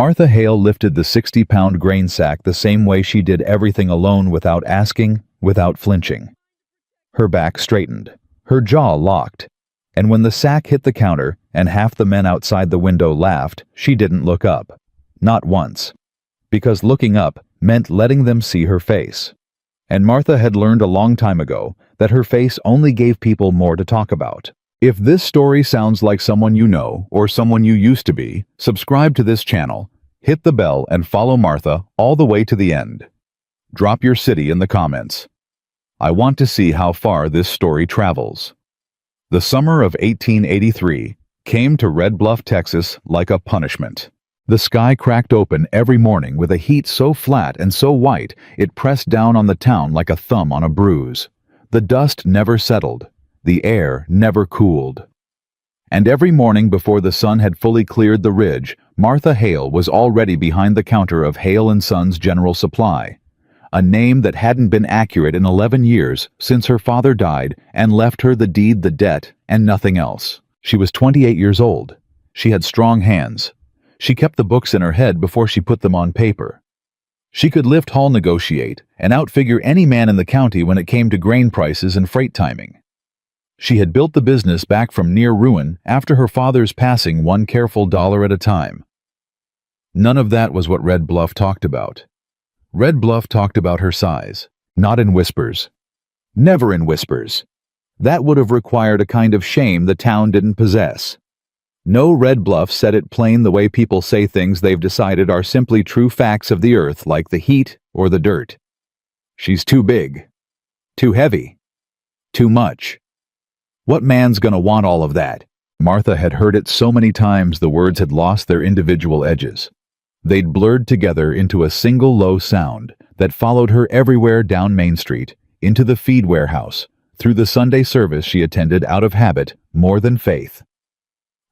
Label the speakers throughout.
Speaker 1: Martha Hale lifted the 60-pound grain sack the same way she did everything alone, without asking, without flinching. Her back straightened, her jaw locked, and when the sack hit the counter and half the men outside the window laughed, she didn't look up. Not once. Because looking up meant letting them see her face. And Martha had learned a long time ago that her face only gave people more to talk about. If this story sounds like someone you know or someone you used to be, subscribe to this channel, hit the bell, and follow Martha all the way to the end. Drop your city in the comments. I want to see how far this story travels. The summer of 1883 came to Red Bluff, Texas like a punishment. The sky cracked open every morning with a heat so flat and so white it pressed down on the town like a thumb on a bruise. The dust never settled. The air never cooled. And every morning before the sun had fully cleared the ridge, Martha Hale was already behind the counter of Hale & Sons General Supply, a name that hadn't been accurate in 11 years since her father died and left her the deed, the debt, and nothing else. She was 28 years old. She had strong hands. She kept the books in her head before she put them on paper. She could lift, haul, negotiate, and outfigure any man in the county when it came to grain prices and freight timing. She had built the business back from near ruin after her father's passing, one careful dollar at a time. None of that was what Red Bluff talked about. Red Bluff talked about her size, not in whispers. Never in whispers. That would have required a kind of shame the town didn't possess. No, Red Bluff said it plain, the way people say things they've decided are simply true facts of the earth, like the heat or the dirt. She's too big. Too heavy. Too much. What man's gonna want all of that? Martha had heard it so many times the words had lost their individual edges. They'd blurred together into a single low sound that followed her everywhere, down Main Street, into the feed warehouse, through the Sunday service she attended out of habit more than faith.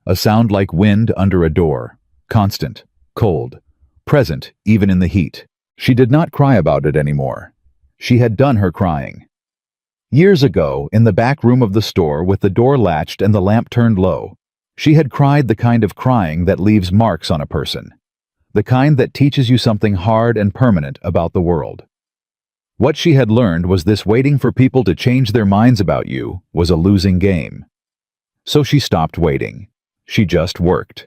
Speaker 1: A sound like wind under a door, constant, cold, present even in the heat. She did not cry about it anymore. She had done her crying. Years ago, in the back room of the store with the door latched and the lamp turned low, she had cried the kind of crying that leaves marks on a person, the kind that teaches you something hard and permanent about the world. What she had learned was this: waiting for people to change their minds about you was a losing game. So she stopped waiting. She just worked.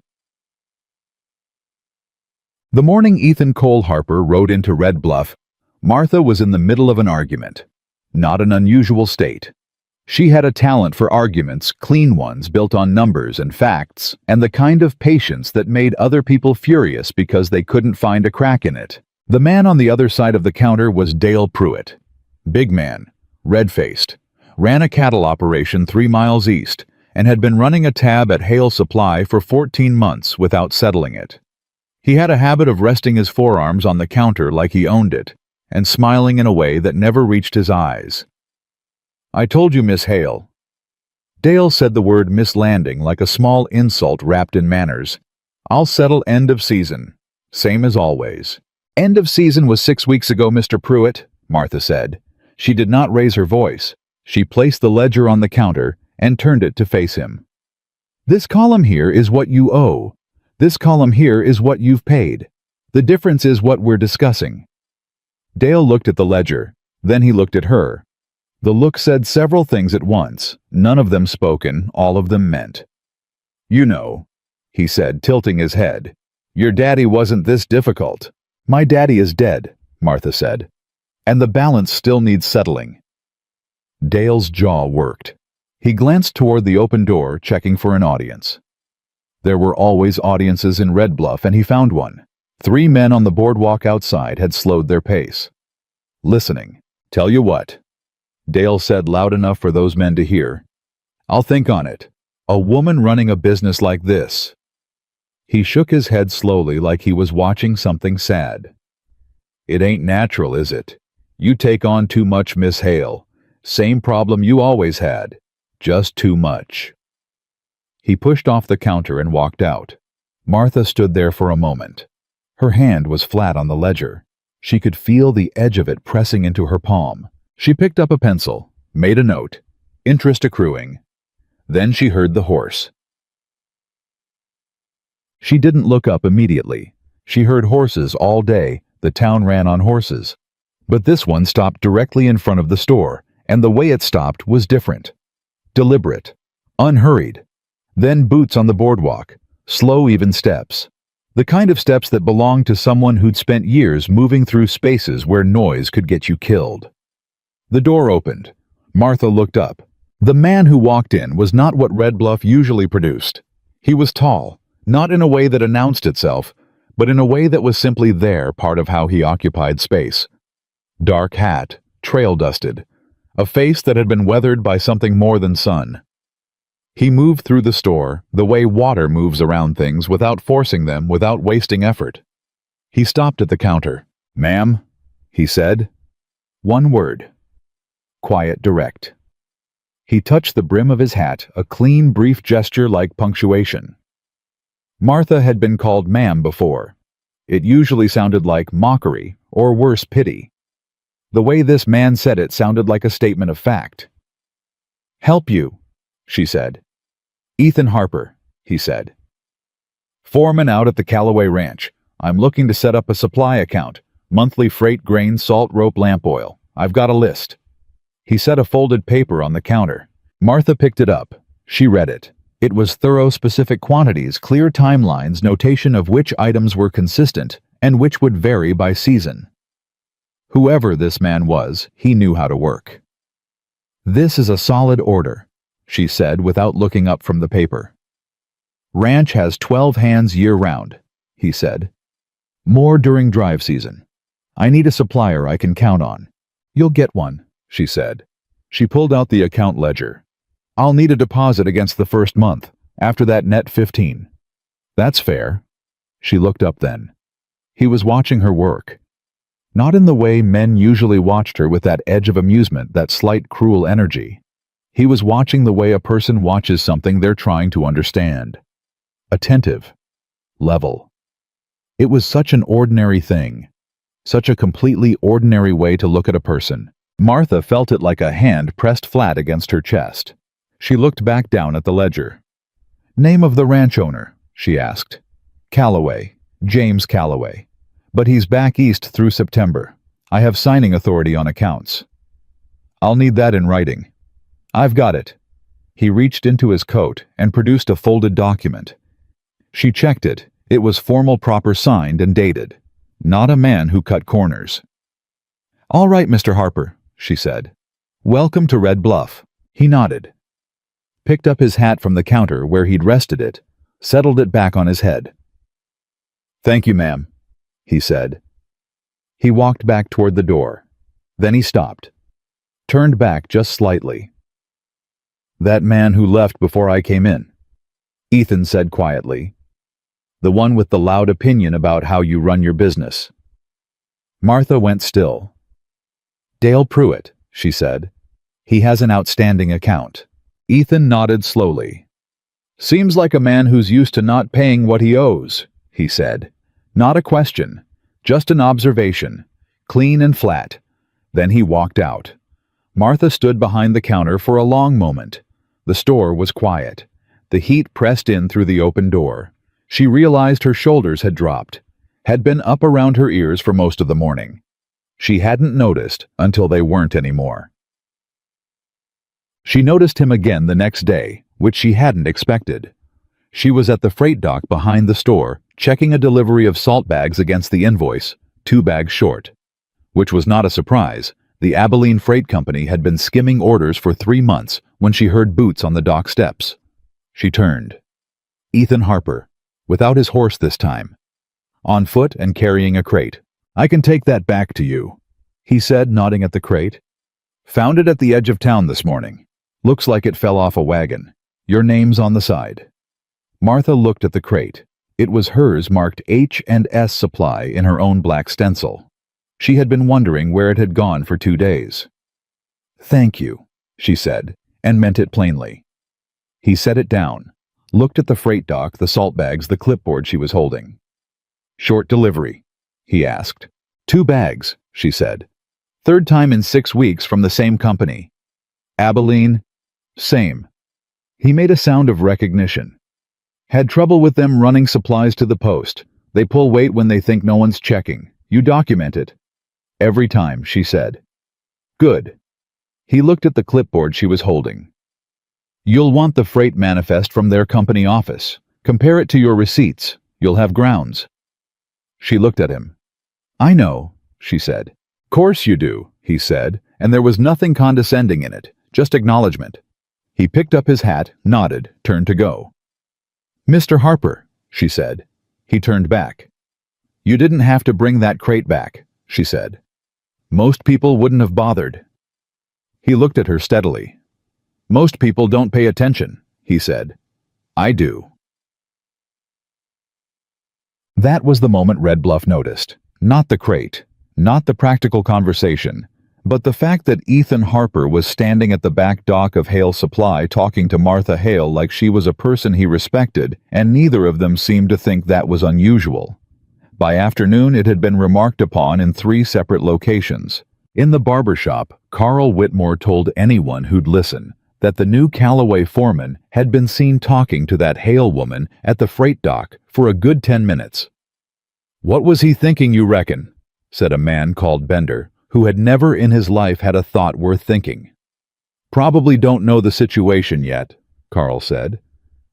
Speaker 1: The morning Ethan Cole Harper rode into Red Bluff, Martha was in the middle of an argument. Not an unusual state. She had a talent for arguments, clean ones built on numbers and facts, and the kind of patience that made other people furious because they couldn't find a crack in it. The man on the other side of the counter was Dale Pruitt. Big man, red-faced, ran a cattle operation 3 miles east, and had been running a tab at Hale Supply for 14 months without settling it. He had a habit of resting his forearms on the counter like he owned it, and smiling in a way that never reached his eyes. "I told you, Miss Hale." Dale said the word "Miss" landing like a small insult wrapped in manners. "I'll settle end of season. Same as always." "End of season was 6 weeks ago, Mr. Pruitt," Martha said. She did not raise her voice. She placed the ledger on the counter and turned it to face him. "This column here is what you owe. This column here is what you've paid. The difference is what we're discussing." Dale looked at the ledger, then he looked at her. The look said several things at once, none of them spoken, all of them meant. "You know," he said, tilting his head, "your daddy wasn't this difficult." "My daddy is dead," Martha said, "and the balance still needs settling." Dale's jaw worked. He glanced toward the open door, checking for an audience. There were always audiences in Red Bluff, and he found one. 3 men on the boardwalk outside had slowed their pace. Listening. "Tell you what," Dale said loud enough for those men to hear. "I'll think on it. A woman running a business like this." He shook his head slowly like he was watching something sad. "It ain't natural, is it? You take on too much, Miss Hale. Same problem you always had. Just too much." He pushed off the counter and walked out. Martha stood there for a moment. Her hand was flat on the ledger. She could feel the edge of it pressing into her palm. She picked up a pencil, made a note, interest accruing. Then she heard the horse. She didn't look up immediately. She heard horses all day. The town ran on horses. But this one stopped directly in front of the store, and the way it stopped was different. Deliberate. Unhurried. Then boots on the boardwalk. Slow, even steps. The kind of steps that belonged to someone who'd spent years moving through spaces where noise could get you killed. The door opened. Martha looked up. The man who walked in was not what Red Bluff usually produced. He was tall, not in a way that announced itself, but in a way that was simply there, part of how he occupied space. Dark hat, trail dusted, a face that had been weathered by something more than sun. He moved through the store the way water moves around things, without forcing them, without wasting effort. He stopped at the counter. "Ma'am," he said. One word. Quiet, direct. He touched the brim of his hat, a clean, brief gesture like punctuation. Martha had been called ma'am before. It usually sounded like mockery, or worse, pity. The way this man said it sounded like a statement of fact. "Help you," she said. "Ethan Harper," he said. "Foreman out at the Cowboy Ranch. I'm looking to set up a supply account. Monthly freight, grain, salt, rope, lamp oil. I've got a list." He set a folded paper on the counter. Martha picked it up. She read it. It was thorough, specific quantities, clear timelines, notation of which items were consistent and which would vary by season. Whoever this man was, he knew how to work. "This is a solid order," she said without looking up from the paper. "Ranch has 12 hands year-round," he said. "More during drive season. I need a supplier I can count on." "You'll get one," she said. She pulled out the account ledger. "I'll need a deposit against the first month. After that, net 15. "That's fair." She looked up then. He was watching her work. Not in the way men usually watched her, with that edge of amusement, that slight cruel energy. He was watching the way a person watches something they're trying to understand. Attentive. Level. It was such an ordinary thing. Such a completely ordinary way to look at a person. Martha felt it like a hand pressed flat against her chest. She looked back down at the ledger. "Name of the ranch owner?" she asked. "Calloway. James Calloway. But he's back east through September. I have signing authority on accounts." "I'll need that in writing." "I've got it." He reached into his coat and produced a folded document. She checked it. It was formal, proper, signed and dated. Not a man who cut corners. "All right, Mr. Harper," she said. "Welcome to Red Bluff." He nodded. Picked up his hat from the counter where he'd rested it, settled it back on his head. "Thank you, ma'am," he said. He walked back toward the door. Then he stopped. Turned back just slightly. "That man who left before I came in," Ethan said quietly. "The one with the loud opinion about how you run your business." Martha went still. "Dale Pruitt," she said. "He has an outstanding account." Ethan nodded slowly. "Seems like a man who's used to not paying what he owes," he said. "Not a question, just an observation, clean and flat." Then he walked out. Martha stood behind the counter for a long moment. The store was quiet. The heat pressed in through the open door. She realized her shoulders had dropped, had been up around her ears for most of the morning. She hadn't noticed until they weren't anymore. She noticed him again the next day, which she hadn't expected. She was at the freight dock behind the store, checking a delivery of salt bags against the invoice, 2 bags short. Which was not a surprise. The Abilene Freight Company had been skimming orders for 3 months when she heard boots on the dock steps. She turned. Ethan Harper, without his horse this time. On foot and carrying a crate. "I can take that back to you," he said, nodding at the crate. "Found it at the edge of town this morning. Looks like it fell off a wagon. Your name's on the side." Martha looked at the crate. It was hers, marked H&S Supply in her own black stencil. She had been wondering where it had gone for 2 days. "Thank you," she said, and meant it plainly. He set it down, looked at the freight dock, the salt bags, the clipboard she was holding. "Short delivery?" he asked. 2 bags, she said. "Third time in 6 weeks from the same company." "Abilene?" "Same." He made a sound of recognition. "Had trouble with them running supplies to the post. They pull weight when they think no one's checking. You document it. Every time, she said. Good. He looked at the clipboard she was holding. You'll want the freight manifest from their company office. Compare it to your receipts. You'll have grounds. She looked at him. I know, she said. Course you do, he said, and there was nothing condescending in it, just acknowledgement. He picked up his hat, nodded, turned to go. Mr. Harper, she said. He turned back. You didn't have to bring that crate back, she said. Most people wouldn't have bothered. He looked at her steadily. Most people don't pay attention, he said. I do. That was the moment Red Bluff noticed. Not the crate, not the practical conversation, but the fact that Ethan Harper was standing at the back dock of Hale Supply talking to Martha Hale like she was a person he respected, and neither of them seemed to think that was unusual. By afternoon, it had been remarked upon in 3 separate locations. In the barber shop, Carl Whitmore told anyone who'd listen that the new Callaway foreman had been seen talking to that Hale woman at the freight dock for a good 10 minutes. What was he thinking, you reckon? Said a man called Bender, who had never in his life had a thought worth thinking. Probably don't know the situation yet, Carl said.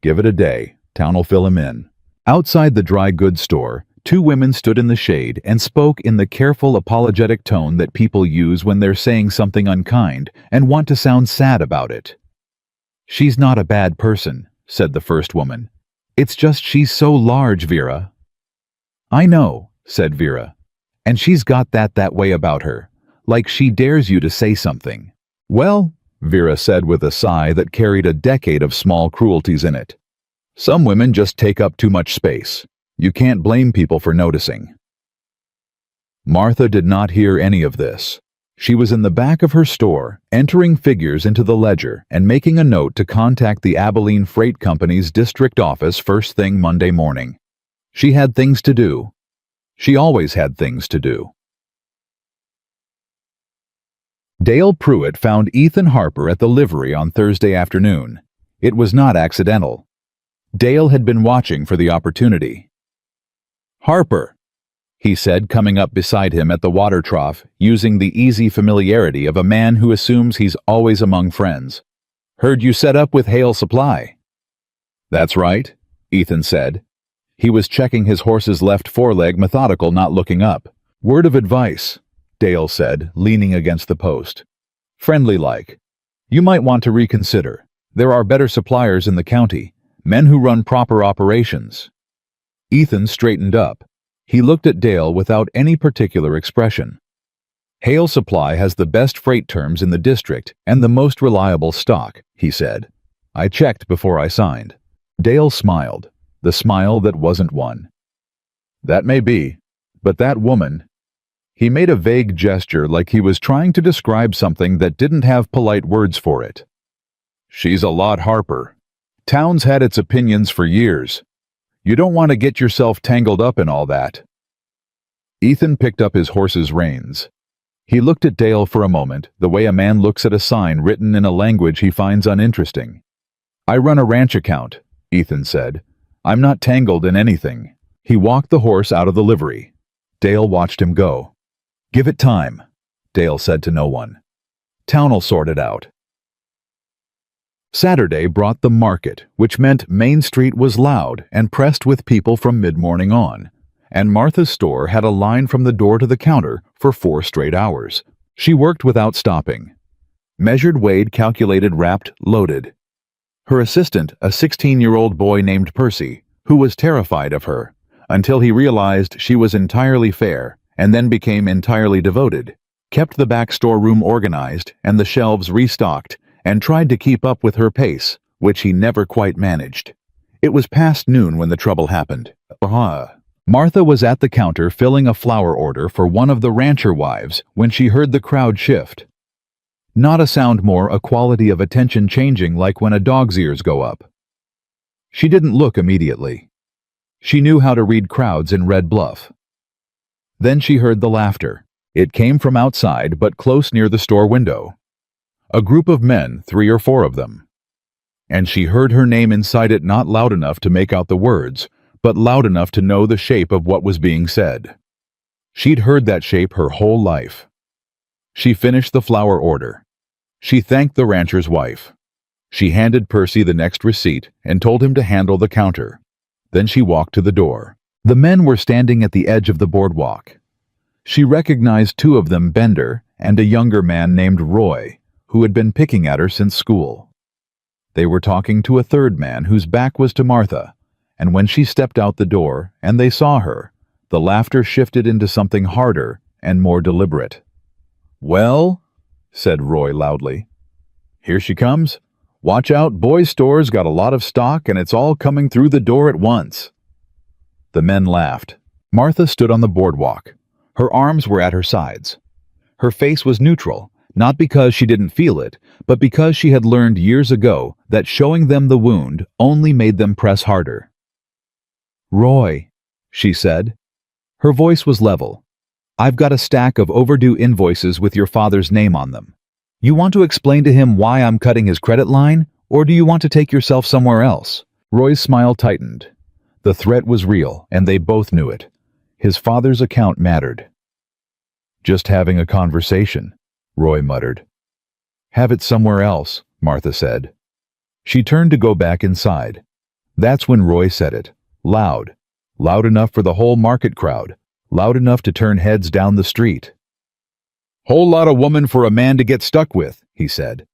Speaker 1: Give it a day. Town'll fill him in. Outside the dry goods store, 2 women stood in the shade and spoke in the careful, apologetic tone that people use when they're saying something unkind and want to sound sad about it. She's not a bad person, said the first woman. It's just she's so large, Vera. I know, said Vera. And she's got that way about her, like she dares you to say something. Well, Vera said with a sigh that carried a decade of small cruelties in it. Some women just take up too much space. You can't blame people for noticing. Martha did not hear any of this. She was in the back of her store, entering figures into the ledger and making a note to contact the Abilene Freight Company's district office first thing Monday morning. She had things to do. She always had things to do. Dale Pruitt found Ethan Harper at the livery on Thursday afternoon. It was not accidental. Dale had been watching for the opportunity. Harper, he said, coming up beside him at the water trough, using the easy familiarity of a man who assumes he's always among friends. Heard you set up with Hale Supply. That's right, Ethan said. He was checking his horse's left foreleg, methodical, not looking up. Word of advice, Dale said, leaning against the post. Friendly-like. You might want to reconsider. There are better suppliers in the county, men who run proper operations. Ethan straightened up. He looked at Dale without any particular expression. Hale Supply has the best freight terms in the district and the most reliable stock, he said. I checked before I signed. Dale smiled, the smile that wasn't one. That may be, but that woman... He made a vague gesture like he was trying to describe something that didn't have polite words for it. She's a lot, Harper. Town's had its opinions for years. You don't want to get yourself tangled up in all that. Ethan picked up his horse's reins. He looked at Dale for a moment, the way a man looks at a sign written in a language he finds uninteresting. I run a ranch account, Ethan said. I'm not tangled in anything. He walked the horse out of the livery. Dale watched him go. Give it time, Dale said to no one. Town'll sort it out. Saturday brought the market, which meant Main Street was loud and pressed with people from mid-morning on, and Martha's store had a line from the door to the counter for 4 straight hours. She worked without stopping. Measured, weighed, calculated, wrapped, loaded. Her assistant, a 16-year-old boy named Percy, who was terrified of her, until he realized she was entirely fair, and then became entirely devoted, kept the back storeroom organized and the shelves restocked, and tried to keep up with her pace, which he never quite managed. It was past noon when the trouble happened. Martha was at the counter filling a flour order for one of the rancher wives when she heard the crowd shift. Not a sound more, a quality of attention changing like when a dog's ears go up. She didn't look immediately. She knew how to read crowds in Red Bluff. Then she heard the laughter. It came from outside, but close near the store window. A group of men, 3 or 4 of them. And she heard her name inside it, not loud enough to make out the words, but loud enough to know the shape of what was being said. She'd heard that shape her whole life. She finished the flour order. She thanked the rancher's wife. She handed Percy the next receipt and told him to handle the counter. Then she walked to the door. The men were standing at the edge of the boardwalk. She recognized two of them, Bender and a younger man named Roy, who had been picking at her since school. They were talking to a third man whose back was to Martha, and when she stepped out the door and they saw her, the laughter shifted into something harder and more deliberate. "Well," said Roy loudly. "Here she comes. Watch out, Boy's store's got a lot of stock and it's all coming through the door at once." The men laughed. Martha stood on the boardwalk. Her arms were at her sides. Her face was neutral, not because she didn't feel it, but because she had learned years ago that showing them the wound only made them press harder. "Roy," she said. Her voice was level. "I've got a stack of overdue invoices with your father's name on them. You want to explain to him why I'm cutting his credit line, or do you want to take yourself somewhere else?" Roy's smile tightened. The threat was real, and they both knew it. His father's account mattered. "Just having a conversation," Roy muttered. "Have it somewhere else," Martha said. She turned to go back inside. That's when Roy said it, loud enough for the whole market crowd, loud enough to turn heads down the street. "Whole lot of woman for a man to get stuck with," he said.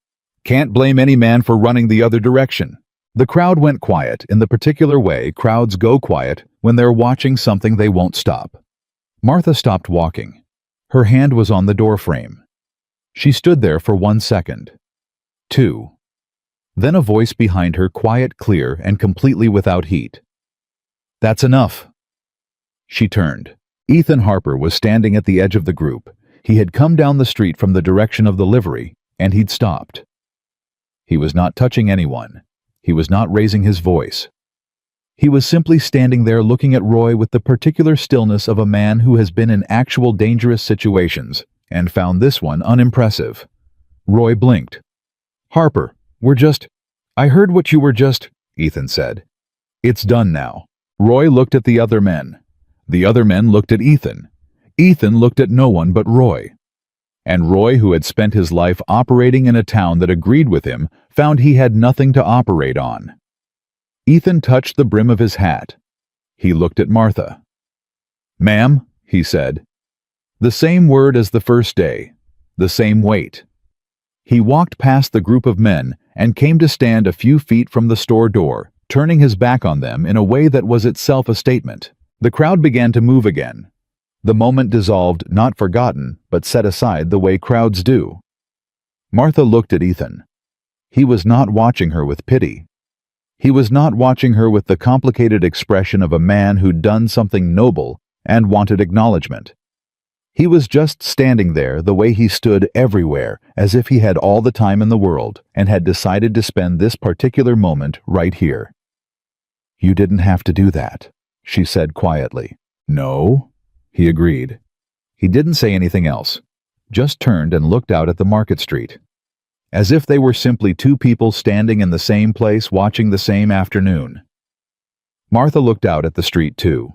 Speaker 1: "Can't blame any man for running the other direction." The crowd went quiet in the particular way crowds go quiet when they're watching something they won't stop. Martha stopped walking. Her hand was on the doorframe. She stood there for 1 second. 2. Then a voice behind her, quiet, clear, and completely without heat. "That's enough." She turned. Ethan Harper was standing at the edge of the group. He had come down the street from the direction of the livery, and he'd stopped. He was not touching anyone. He was not raising his voice. He was simply standing there looking at Roy with the particular stillness of a man who has been in actual dangerous situations and found this one unimpressive. Roy blinked. "Harper, I heard what you were just," Ethan said. "It's done now." Roy looked at the other men. The other men looked at Ethan. Ethan looked at no one but Roy. And Roy, who had spent his life operating in a town that agreed with him, found he had nothing to operate on. Ethan touched the brim of his hat. He looked at Martha. "Ma'am," he said. The same word as the first day, the same weight. He walked past the group of men and came to stand a few feet from the store door, turning his back on them in a way that was itself a statement. The crowd began to move again. The moment dissolved, not forgotten, but set aside the way crowds do. Martha looked at Ethan. He was not watching her with pity. He was not watching her with the complicated expression of a man who'd done something noble and wanted acknowledgement. He was just standing there the way he stood everywhere, as if he had all the time in the world and had decided to spend this particular moment right here. "You didn't have to do that," she said quietly. "No," he agreed. He didn't say anything else, just turned and looked out at the market street, as if they were simply two people standing in the same place watching the same afternoon. Martha looked out at the street too.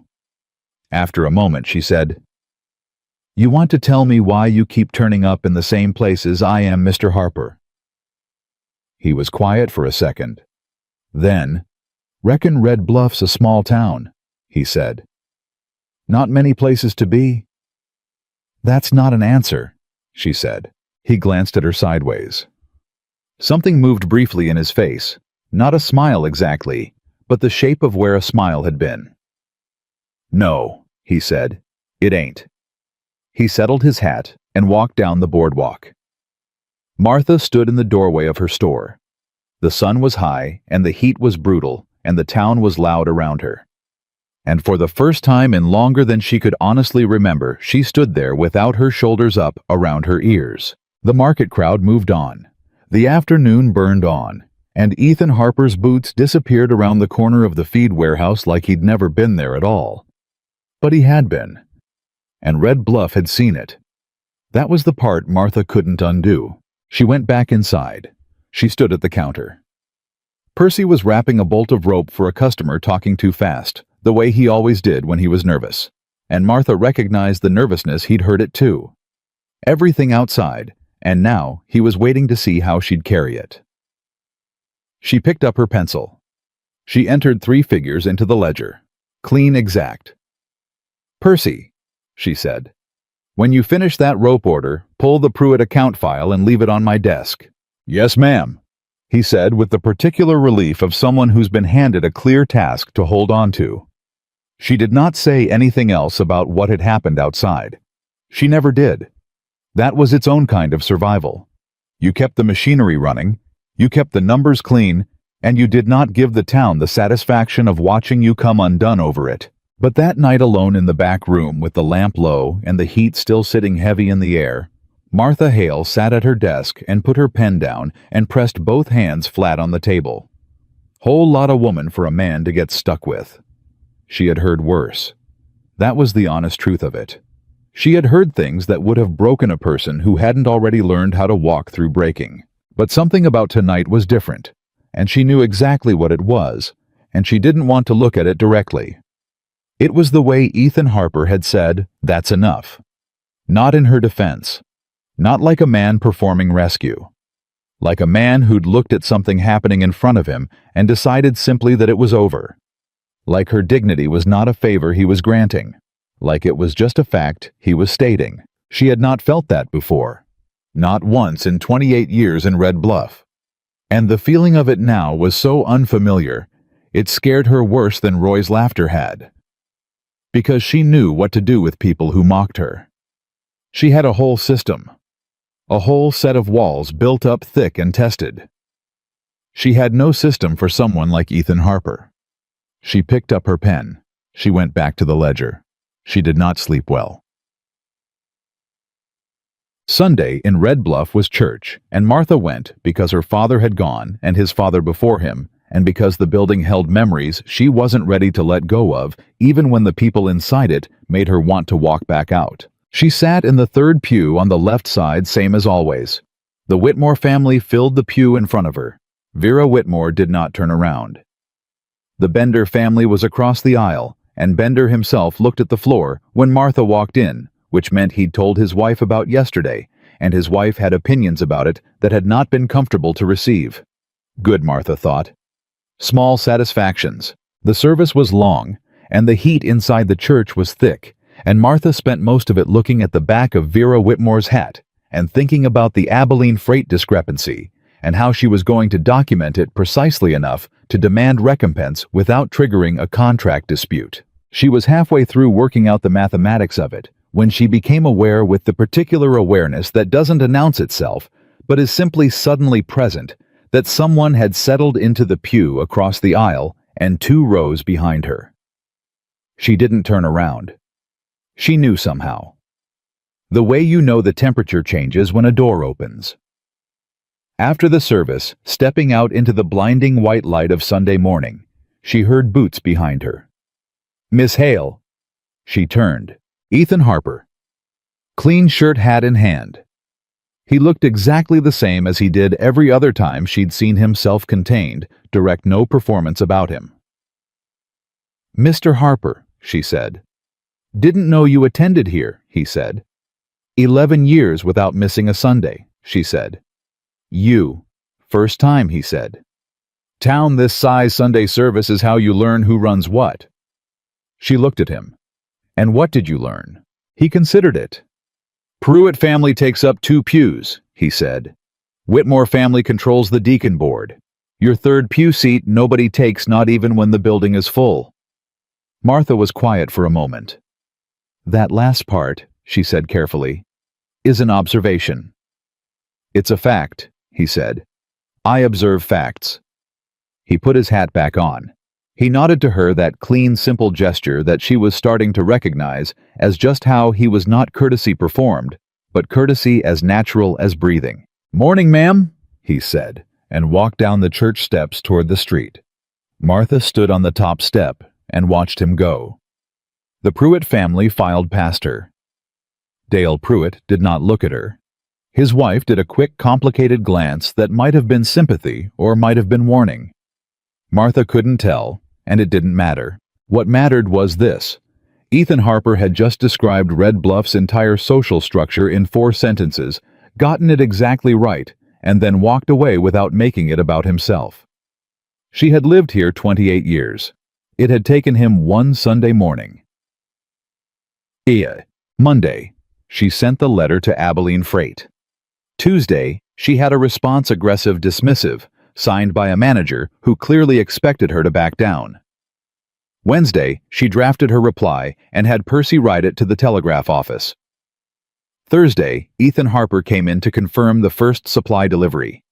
Speaker 1: After a moment she said, "You want to tell me why you keep turning up in the same places I am, Mr. Harper?" He was quiet for a second. Then, "Reckon Red Bluff's a small town," he said. "Not many places to be." "That's not an answer," she said. He glanced at her sideways. Something moved briefly in his face, not a smile exactly, but the shape of where a smile had been. "No," he said, "it ain't." He settled his hat and walked down the boardwalk. Martha stood in the doorway of her store. The sun was high, and the heat was brutal, and the town was loud around her. And for the first time in longer than she could honestly remember, she stood there without her shoulders up around her ears. The market crowd moved on. The afternoon burned on, and Ethan Harper's boots disappeared around the corner of the feed warehouse like he'd never been there at all. But he had been. And Red Bluff had seen it. That was the part Martha couldn't undo. She went back inside. She stood at the counter. Percy was wrapping a bolt of rope for a customer talking too fast, the way he always did when he was nervous, and Martha recognized the nervousness. He'd heard it too. Everything outside, and now he was waiting to see how she'd carry it. She picked up her pencil. She entered 3 figures into the ledger. Clean, exact. "Percy," she said, "when you finish that rope order, pull the Pruitt account file and leave it on my desk." "Yes, ma'am," he said with the particular relief of someone who's been handed a clear task to hold on to. She did not say anything else about what had happened outside. She never did. That was its own kind of survival. You kept the machinery running, you kept the numbers clean, and you did not give the town the satisfaction of watching you come undone over it. But that night alone in the back room with the lamp low and the heat still sitting heavy in the air, Martha Hale sat at her desk and put her pen down and pressed both hands flat on the table. Whole lot of woman for a man to get stuck with. She had heard worse. That was the honest truth of it. She had heard things that would have broken a person who hadn't already learned how to walk through breaking. But something about tonight was different, and she knew exactly what it was, and she didn't want to look at it directly. It was the way Ethan Harper had said, "That's enough." Not in her defense. Not like a man performing rescue. Like a man who'd looked at something happening in front of him and decided simply that it was over. Like her dignity was not a favor he was granting. Like it was just a fact he was stating. She had not felt that before. Not once in 28 years in Red Bluff. And the feeling of it now was so unfamiliar, it scared her worse than Roy's laughter had. Because she knew what to do with people who mocked her. She had a whole system. A whole set of walls built up thick and tested. She had no system for someone like Ethan Harper. She picked up her pen. She went back to the ledger. She did not sleep well. Sunday in Red Bluff was church, and Martha went because her father had gone and his father before him, and because the building held memories she wasn't ready to let go of, even when the people inside it made her want to walk back out. She sat in the 3rd pew on the left side, same as always. The Whitmore family filled the pew in front of her. Vera Whitmore did not turn around. The Bender family was across the aisle, and Bender himself looked at the floor when Martha walked in, which meant he'd told his wife about yesterday, and his wife had opinions about it that had not been comfortable to receive. Good, Martha thought. Small satisfactions. The service was long, and the heat inside the church was thick, and Martha spent most of it looking at the back of Vera Whitmore's hat and thinking about the Abilene freight discrepancy and how she was going to document it precisely enough to demand recompense without triggering a contract dispute. She was halfway through working out the mathematics of it when she became aware, with the particular awareness that doesn't announce itself but is simply suddenly present, that someone had settled into the pew across the aisle and 2 rows behind her. She didn't turn around. She knew somehow. The way you know the temperature changes when a door opens. After the service, stepping out into the blinding white light of Sunday morning, she heard boots behind her. "Miss Hale." She turned. Ethan Harper. Clean shirt, hat in hand. He looked exactly the same as he did every other time she'd seen him, self-contained, direct no performance about him. "Mr. Harper," she said. "Didn't know you attended here," he said. 11 years without missing a Sunday," she said. "You. First time," he said. "Town this size, Sunday service is how you learn who runs what." She looked at him. "And what did you learn?" He considered it. "Pruitt family takes up 2 pews," he said. "Whitmore family controls the deacon board. Your 3rd pew seat nobody takes, not even when the building is full." Martha was quiet for a moment. "That last part," she said carefully, "is an observation." "It's a fact," he said. "I observe facts." He put his hat back on. He nodded to her that clean, simple gesture that she was starting to recognize as just how he was not courtesy performed, but courtesy as natural as breathing. "Morning, ma'am," he said, and walked down the church steps toward the street. Martha stood on the top step and watched him go. The Pruitt family filed past her. Dale Pruitt did not look at her. His wife did a quick, complicated glance that might have been sympathy or might have been warning. Martha couldn't tell, and it didn't matter. What mattered was this. Ethan Harper had just described Red Bluff's entire social structure in 4 sentences, gotten it exactly right, and then walked away without making it about himself. She had lived here 28 years. It had taken him one Sunday morning. Monday, she sent the letter to Abilene Freight. Tuesday, she had a response aggressive dismissive, signed by a manager who clearly expected her to back down. Wednesday, she drafted her reply and had Percy write it to the telegraph office. Thursday, Ethan Harper came in to confirm the first supply delivery.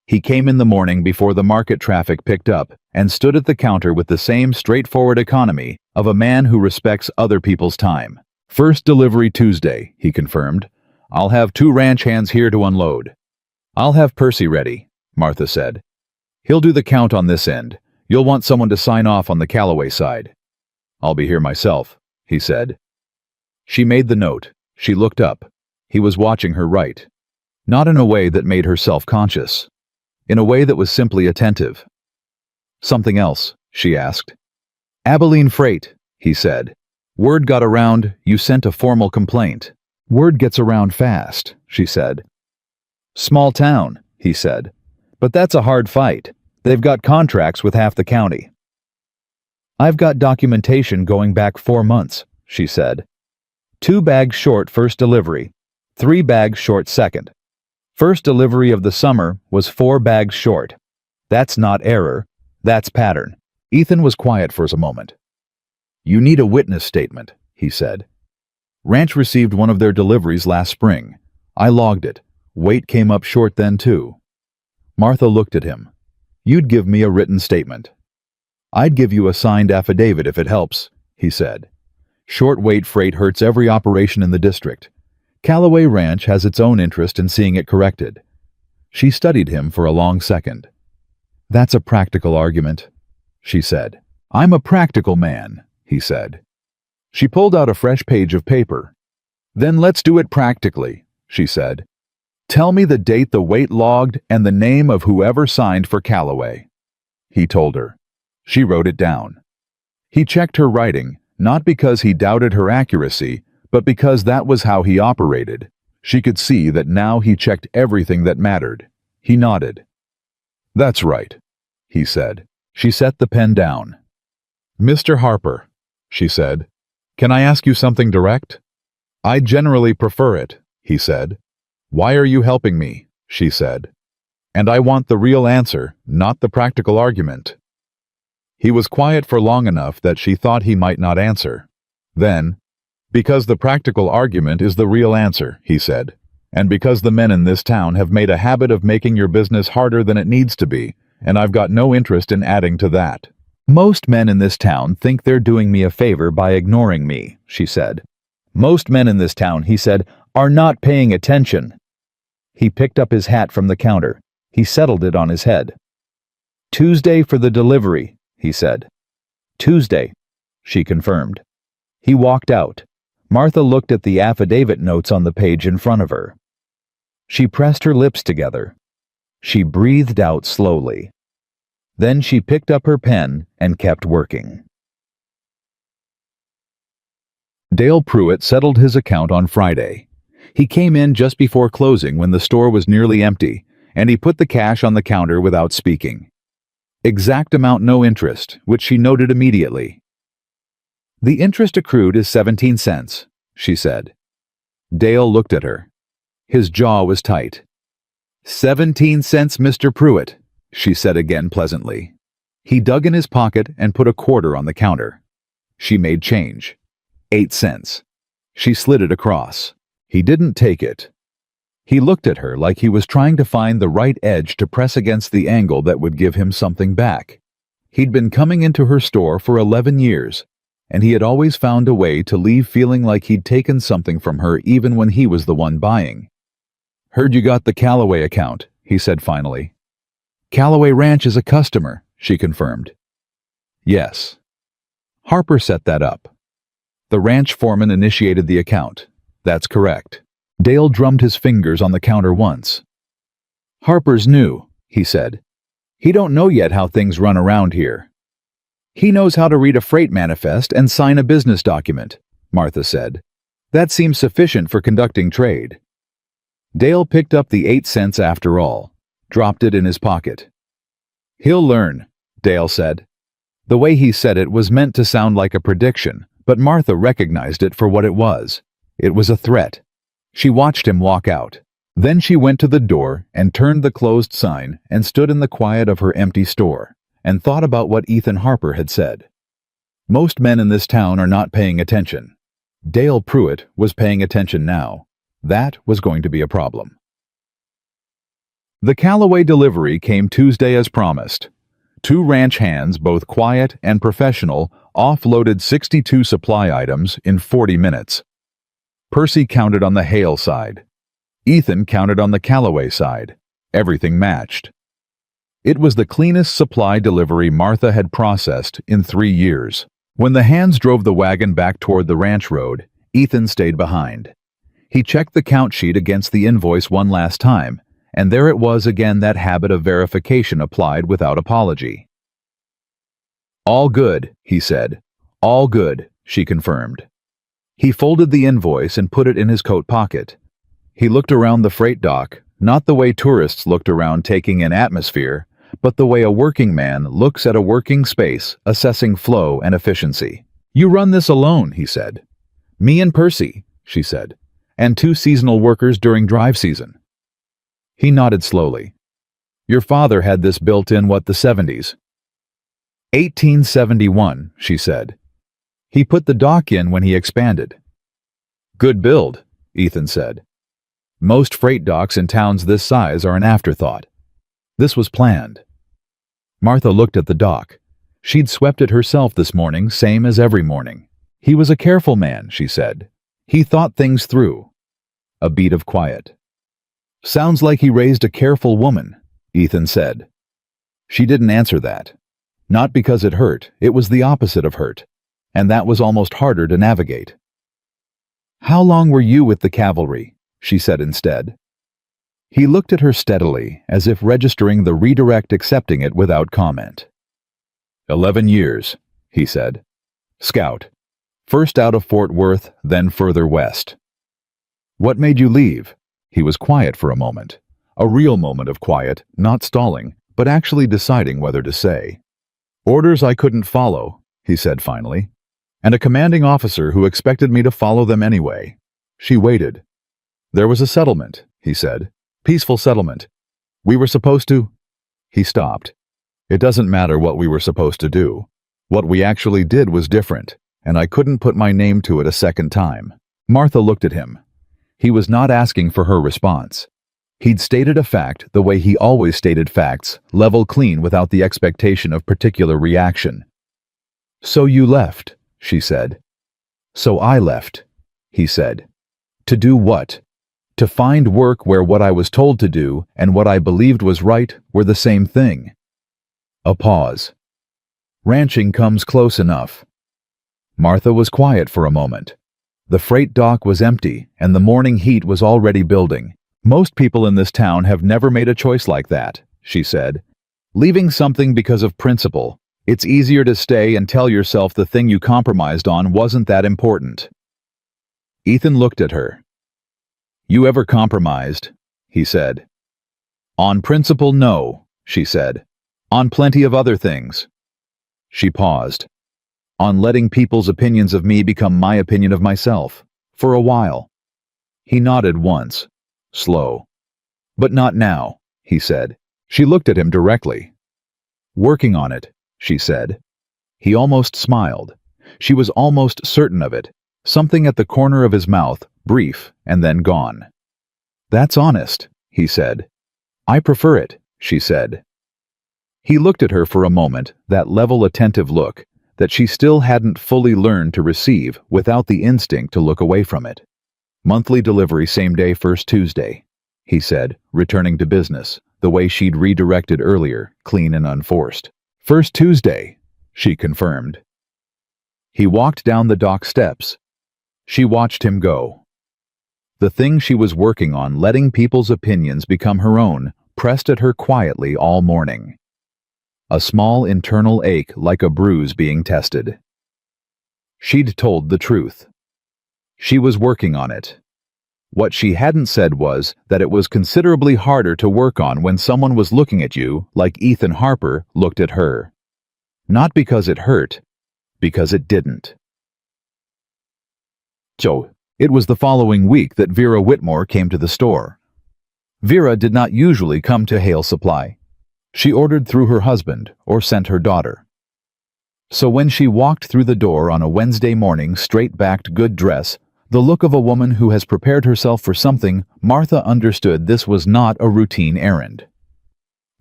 Speaker 1: He came in the morning before the market traffic picked up and stood at the counter with the same straightforward economy of a man who respects other people's time. First delivery Tuesday, he confirmed. I'll have 2 ranch hands here to unload. I'll have Percy ready, Martha said. He'll do the count on this end. You'll want someone to sign off on the Calloway side. I'll be here myself, he said. She made the note. She looked up. He was watching her write. Not in a way that made her self-conscious. In a way that was simply attentive. Something else, she asked. Abilene Freight, he said. Word got around, you sent a formal complaint. Word gets around fast, she said. Small town, he said. But that's a hard fight. They've got contracts with half the county. I've got documentation going back 4 months, she said. 2 bags short first delivery, 3 bags short second. First delivery of the summer was 4 bags short. That's not error, that's pattern. Ethan was quiet for a moment. You need a witness statement, he said. Ranch received one of their deliveries last spring. I logged it. Weight came up short then too. Martha looked at him. You'd give me a written statement. I'd give you a signed affidavit if it helps, he said. Short weight freight hurts every operation in the district. Calloway Ranch has its own interest in seeing it corrected. She studied him for a long second. That's a practical argument, she said. I'm a practical man, he said. She pulled out a fresh page of paper. Then let's do it practically, she said. Tell me the date the weight logged and the name of whoever signed for Calloway. He told her. She wrote it down. He checked her writing, not because he doubted her accuracy, but because that was how he operated. She could see that now he checked everything that mattered. He nodded. That's right, he said. She set the pen down. Mr. Harper, she said, can I ask you something direct? I generally prefer it, he said. Why are you helping me? She said. And I want the real answer, not the practical argument. He was quiet for long enough that she thought he might not answer. Then, because the practical argument is the real answer, he said, and because the men in this town have made a habit of making your business harder than it needs to be, and I've got no interest in adding to that. Most men in this town think they're doing me a favor by ignoring me, she said. Most men in this town, he said, are not paying attention. He picked up his hat from the counter. He settled it on his head. Tuesday for the delivery, he said. Tuesday, she confirmed. He walked out. Martha looked at the affidavit notes on the page in front of her. She pressed her lips together. She breathed out slowly. Then she picked up her pen and kept working. Dale Pruitt settled his account on Friday. He came in just before closing when the store was nearly empty, and he put the cash on the counter without speaking. Exact amount no interest, which she noted immediately. The interest accrued is 17 cents, she said. Dale looked at her. His jaw was tight. 17 cents, Mr. Pruitt, she said again pleasantly. He dug in his pocket and put a quarter on the counter. She made change. 8 cents. She slid it across. He didn't take it. He looked at her like he was trying to find the right edge to press against the angle that would give him something back. He'd been coming into her store for 11 years, and he had always found a way to leave feeling like he'd taken something from her even when he was the one buying. Heard you got the Calloway account, he said finally. Calloway Ranch is a customer, she confirmed. Yes. Harper set that up. The ranch foreman initiated the account. That's correct. Dale drummed his fingers on the counter once. Harper's new, he said. He don't know yet how things run around here. He knows how to read a freight manifest and sign a business document, Martha said. That seems sufficient for conducting trade. Dale picked up the 8 cents after all, dropped it in his pocket. He'll learn, Dale said. The way he said it was meant to sound like a prediction, but Martha recognized it for what it was. It was a threat. She watched him walk out. Then she went to the door and turned the closed sign and stood in the quiet of her empty store and thought about what Ethan Harper had said. Most men in this town are not paying attention. Dale Pruitt was paying attention now. That was going to be a problem. The Callaway delivery came Tuesday as promised. 2 ranch hands, both quiet and professional, offloaded 62 supply items in 40 minutes. Percy counted on the Hale side. Ethan counted on the Callaway side. Everything matched. It was the cleanest supply delivery Martha had processed in 3 years. When the hands drove the wagon back toward the ranch road, Ethan stayed behind. He checked the count sheet against the invoice one last time, and there it was again, that habit of verification applied without apology. All good, he said. All good, she confirmed. He folded the invoice and put it in his coat pocket. He looked around the freight dock, not the way tourists looked around taking in atmosphere, but the way a working man looks at a working space, assessing flow and efficiency. You run this alone, he said. Me and Percy, she said, and 2 seasonal workers during drive season. He nodded slowly. Your father had this built in, what, the 70s? 1871, she said. He put the dock in when he expanded. Good build, Ethan said. Most freight docks in towns this size are an afterthought. This was planned. Martha looked at the dock. She'd swept it herself this morning, same as every morning. He was a careful man, she said. He thought things through. A beat of quiet. Sounds like he raised a careful woman, Ethan said. She didn't answer that. Not because it hurt, it was the opposite of hurt, and that was almost harder to navigate. How long were you with the cavalry? She said instead. He looked at her steadily, as if registering the redirect, accepting it without comment. 11 years, he said. Scout. First out of Fort Worth, then further west. What made you leave? He was quiet for a moment. A real moment of quiet, not stalling, but actually deciding whether to say. Orders I couldn't follow, he said finally, and a commanding officer who expected me to follow them anyway. She waited. There was a settlement, he said. Peaceful settlement. We were supposed to... He stopped. It doesn't matter what we were supposed to do. What we actually did was different, and I couldn't put my name to it a second time. Martha looked at him. He was not asking for her response. He'd stated a fact the way he always stated facts, level clean without the expectation of particular reaction. So you left, she said. So I left, he said. To do what? To find work where what I was told to do and what I believed was right were the same thing. A pause. Ranching comes close enough. Martha was quiet for a moment. The freight dock was empty, and the morning heat was already building. Most people in this town have never made a choice like that, she said. Leaving something because of principle. It's easier to stay and tell yourself the thing you compromised on wasn't that important. Ethan looked at her. You ever compromised? He said. On principle, no, she said. On plenty of other things. She paused. On letting people's opinions of me become my opinion of myself, for a while. He nodded once, slow. But not now, he said. She looked at him directly. Working on it, she said. He almost smiled. She was almost certain of it. Something at the corner of his mouth, brief, and then gone. That's honest, he said. I prefer it, she said. He looked at her for a moment, that level, attentive look, that she still hadn't fully learned to receive without the instinct to look away from it. Monthly delivery same day, first Tuesday, he said, returning to business, the way she'd redirected earlier, clean and unforced. First Tuesday, she confirmed. He walked down the dock steps. She watched him go. The thing she was working on, letting people's opinions become her own, pressed at her quietly all morning. a small internal ache like a bruise being tested. She'd told the truth. She was working on it. What she hadn't said was that it was considerably harder to work on when someone was looking at you like Ethan Harper looked at her. Not because it hurt, because it didn't. So, it was the following week that Vera Whitmore came to the store. Vera did not usually come to Hale Supply. She ordered through her husband or sent her daughter. So when she walked through the door on a Wednesday morning, straight-backed good dress, the look of a woman who has prepared herself for something, Martha understood this was not a routine errand.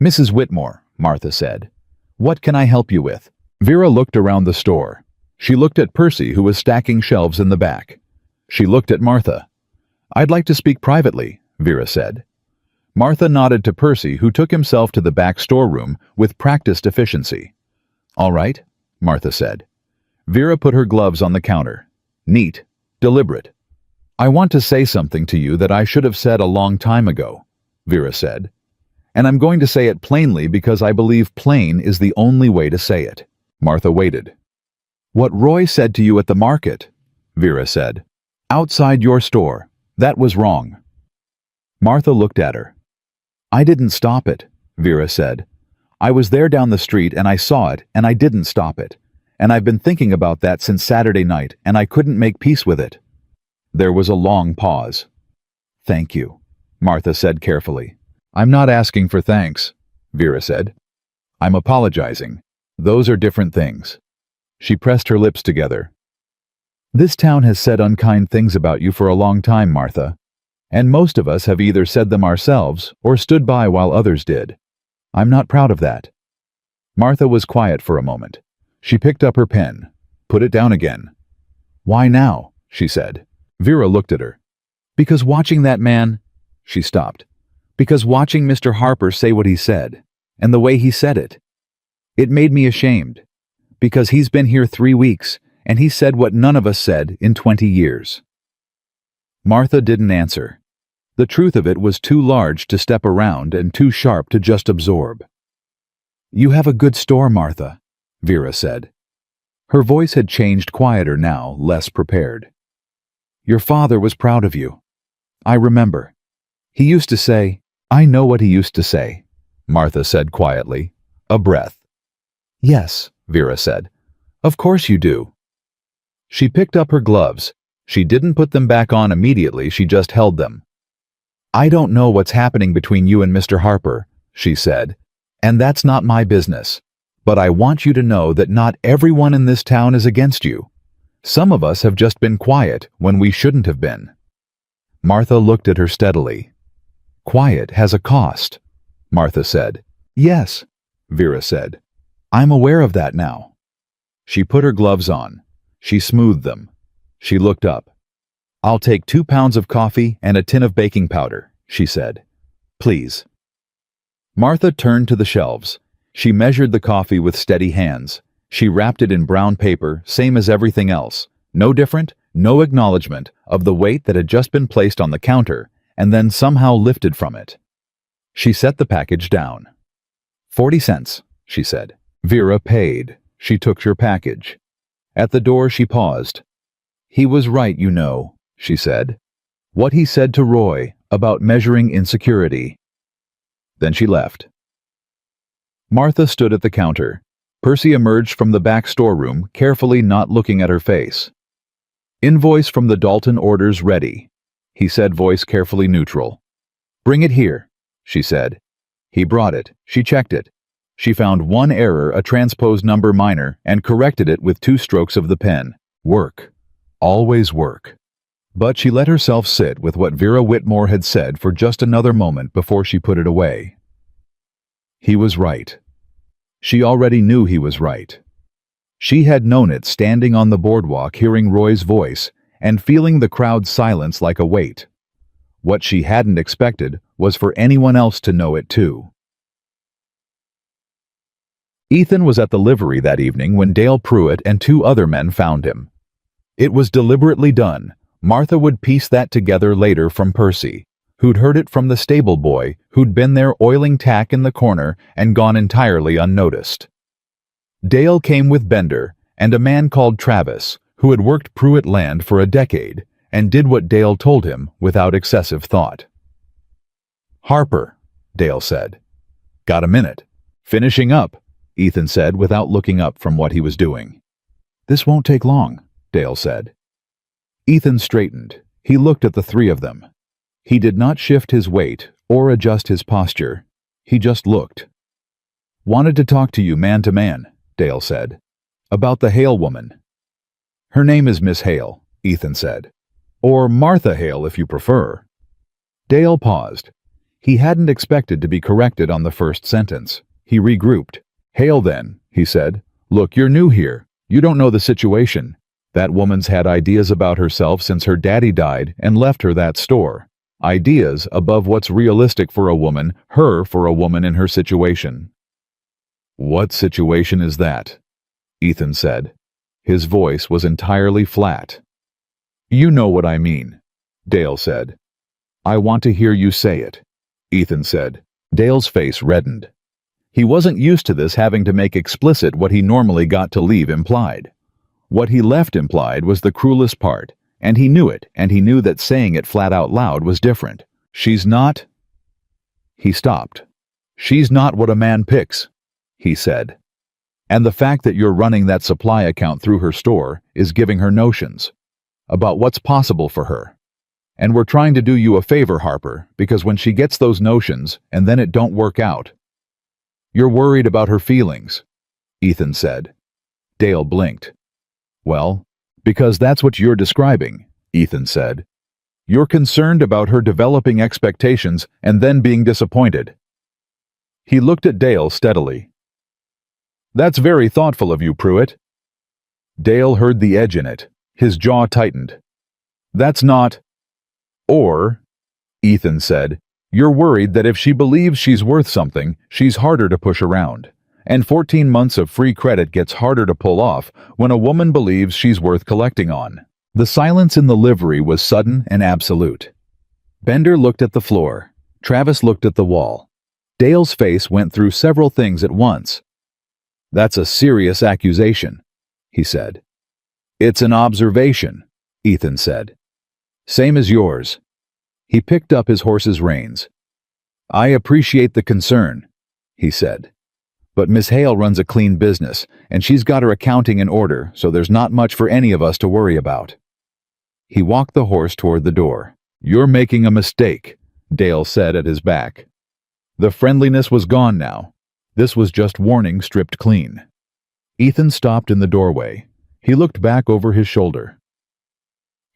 Speaker 1: "Mrs. Whitmore," Martha said, "what can I help you with?" Vera looked around the store. She looked at Percy, who was stacking shelves in the back. She looked at Martha. "I'd like to speak privately," Vera said. Martha nodded to Percy, who took himself to the back storeroom with practiced efficiency. "All right," Martha said. Vera put her gloves on the counter. Neat. Deliberate. "I want to say something to you that I should have said a long time ago," Vera said. "And I'm going to say it plainly because I believe plain is the only way to say it." Martha waited. "What Roy said to you at the market," Vera said. "Outside your store. That was wrong." Martha looked at her. "I didn't stop it," Vera said. "I was there down the street and I saw it and I didn't stop it. And I've been thinking about that since Saturday night and I couldn't make peace with it." There was a long pause. "Thank you," Martha said carefully. "I'm not asking for thanks," Vera said. "I'm apologizing. Those are different things." She pressed her lips together. "This town has said unkind things about you for a long time, Martha. And most of us have either said them ourselves or stood by while others did. I'm not proud of that." Martha was quiet for a moment. She picked up her pen, put it down again. "Why now?" she said. Vera looked at her. "Because watching that man—" She stopped. "Because watching Mr. Harper say what he said, and the way he said it. It made me ashamed. Because he's been here 3 weeks, and he said what none of us said in 20 years. Martha didn't answer. The truth of it was too large to step around and too sharp to just absorb. "You have a good store, Martha," Vera said. Her voice had changed quieter now, less prepared. "Your father was proud of you. I remember. He used to say—" "I know what he used to say," Martha said quietly. A breath. "Yes," Vera said. "Of course you do." She picked up her gloves. She didn't put them back on immediately, she just held them. "I don't know what's happening between you and Mr. Harper," she said, "and that's not my business. But I want you to know that not everyone in this town is against you. Some of us have just been quiet when we shouldn't have been." Martha looked at her steadily. "Quiet has a cost," Martha said. "Yes," Vera said. "I'm aware of that now." She put her gloves on. She smoothed them. She looked up. "I'll take 2 pounds of coffee and a tin of baking powder," she said. "Please." Martha turned to the shelves. She measured the coffee with steady hands. She wrapped it in brown paper, same as everything else. No different, no acknowledgement of the weight that had just been placed on the counter and then somehow lifted from it. She set the package down. 40 cents, she said. Vera paid. She took her package. At the door she paused. "He was right, you know," she said. "What he said to Roy about measuring insecurity." Then she left. Martha stood at the counter. Percy emerged from the back storeroom, carefully not looking at her face. "Invoice from the Dalton orders ready," he said, voice carefully neutral. "Bring it here," she said. He brought it. She checked it. She found one error, a transposed number minor, and corrected it with 2 strokes of the pen. Work. Always work. But she let herself sit with what Vera Whitmore had said for just another moment before she put it away. He was right. She already knew he was right. She had known it standing on the boardwalk, hearing Roy's voice, and feeling the crowd's silence like a weight. What she hadn't expected was for anyone else to know it too. Ethan was at the livery that evening when Dale Pruitt and 2 other men found him. It was deliberately done. Martha would piece that together later from Percy, who'd heard it from the stable boy who'd been there oiling tack in the corner and gone entirely unnoticed. Dale came with Bender and a man called Travis, who had worked Pruitt land for a decade and did what Dale told him without excessive thought. "Harper," Dale said. "Got a minute?" "Finishing up," Ethan said without looking up from what he was doing. "This won't take long," Dale said. Ethan straightened. He looked at the three of them. He did not shift his weight or adjust his posture. He just looked. "Wanted to talk to you man to man," Dale said. "About the Hale woman." "Her name is Miss Hale," Ethan said. "Or Martha Hale if you prefer." Dale paused. He hadn't expected to be corrected on the first sentence. He regrouped. "Hale then," he said. "Look, you're new here. You don't know the situation. That woman's had ideas about herself since her daddy died and left her that store. Ideas above what's realistic for a woman, for a woman in her situation." "What situation is that?" Ethan said. His voice was entirely flat. "You know what I mean," Dale said. "I want to hear you say it," Ethan said. Dale's face reddened. He wasn't used to this having to make explicit what he normally got to leave implied. What he left implied was the cruelest part, and he knew it, and he knew that saying it flat out loud was different. "She's not—" He stopped. "She's not what a man picks," he said. "And the fact that you're running that supply account through her store is giving her notions about what's possible for her. And we're trying to do you a favor, Harper, because when she gets those notions and then it don't work out, you're worried about her feelings," Ethan said. Dale blinked. "Well, because that's what you're describing," Ethan said. "You're concerned about her developing expectations and then being disappointed." He looked at Dale steadily. "That's very thoughtful of you, Pruitt." Dale heard the edge in it. His jaw tightened. "That's not—" "Or," Ethan said, "you're worried that if she believes she's worth something, she's harder to push around. And 14 months of free credit gets harder to pull off when a woman believes she's worth collecting on." The silence in the livery was sudden and absolute. Bender looked at the floor. Travis looked at the wall. Dale's face went through several things at once. "That's a serious accusation," he said. "It's an observation," Ethan said. "Same as yours." He picked up his horse's reins. "I appreciate the concern," he said. "But Miss Hale runs a clean business, and she's got her accounting in order, so there's not much for any of us to worry about." He walked the horse toward the door. "You're making a mistake," Dale said at his back. The friendliness was gone now. This was just warning stripped clean. Ethan stopped in the doorway. He looked back over his shoulder.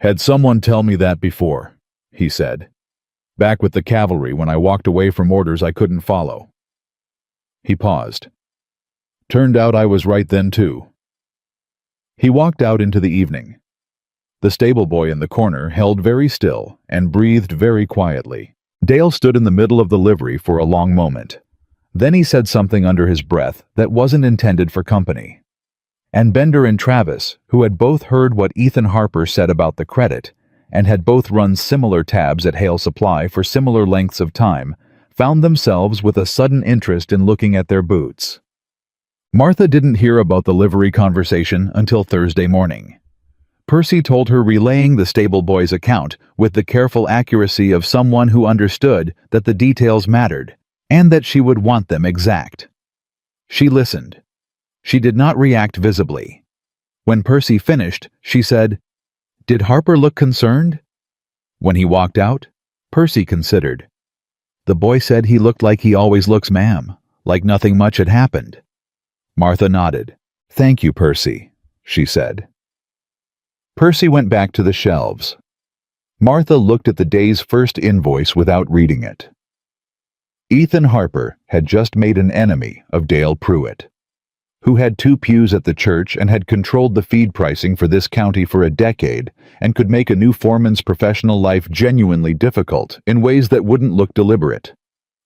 Speaker 1: "Had someone tell me that before," he said. "Back with the cavalry when I walked away from orders I couldn't follow." He paused. "Turned out I was right then too." He walked out into the evening. The stable boy in the corner held very still and breathed very quietly. Dale stood in the middle of the livery for a long moment. Then he said something under his breath that wasn't intended for company. And Bender and Travis, who had both heard what Ethan Harper said about the credit, and had both run similar tabs at Hale Supply for similar lengths of time, found themselves with a sudden interest in looking at their boots. Martha didn't hear about the livery conversation until Thursday morning. Percy told her, relaying the stable boy's account with the careful accuracy of someone who understood that the details mattered, and that she would want them exact. She listened. She did not react visibly. When Percy finished, she said, "Did Harper look concerned?" When he walked out, Percy considered. "The boy said he looked like he always looks, ma'am, like nothing much had happened." Martha nodded. "Thank you, Percy," she said. Percy went back to the shelves. Martha looked at the day's first invoice without reading it. Ethan Harper had just made an enemy of Dale Pruitt, who had 2 pews at the church and had controlled the feed pricing for this county for a decade and could make a new foreman's professional life genuinely difficult in ways that wouldn't look deliberate.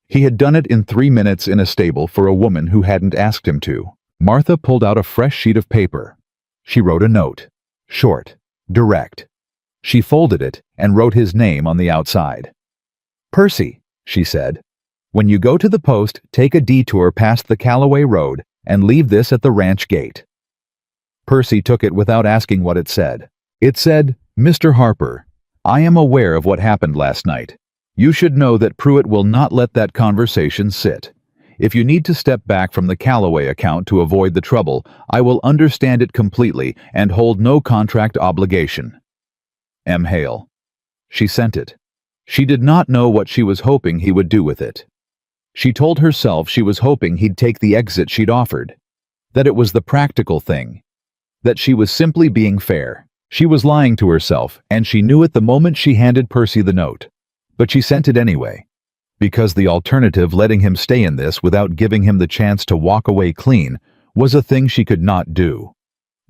Speaker 1: He had done it in 3 minutes in a stable for a woman who hadn't asked him to. Martha pulled out a fresh sheet of paper. She wrote a note. Short, direct. She folded it and wrote his name on the outside. "Percy," she said, "when you go to the post, take a detour past the Callaway Road and leave this at the ranch gate." Percy took it without asking what it said. It said, "Mr. Harper, I am aware of what happened last night. You should know that Pruitt will not let that conversation sit. If you need to step back from the Callaway account to avoid the trouble, I will understand it completely and hold no contract obligation. M. Hale." She sent it. She did not know what she was hoping he would do with it. She told herself she was hoping he'd take the exit she'd offered, that it was the practical thing, that she was simply being fair. She was lying to herself, and she knew it the moment she handed Percy the note. But she sent it anyway, because the alternative, letting him stay in this without giving him the chance to walk away clean, was a thing she could not do.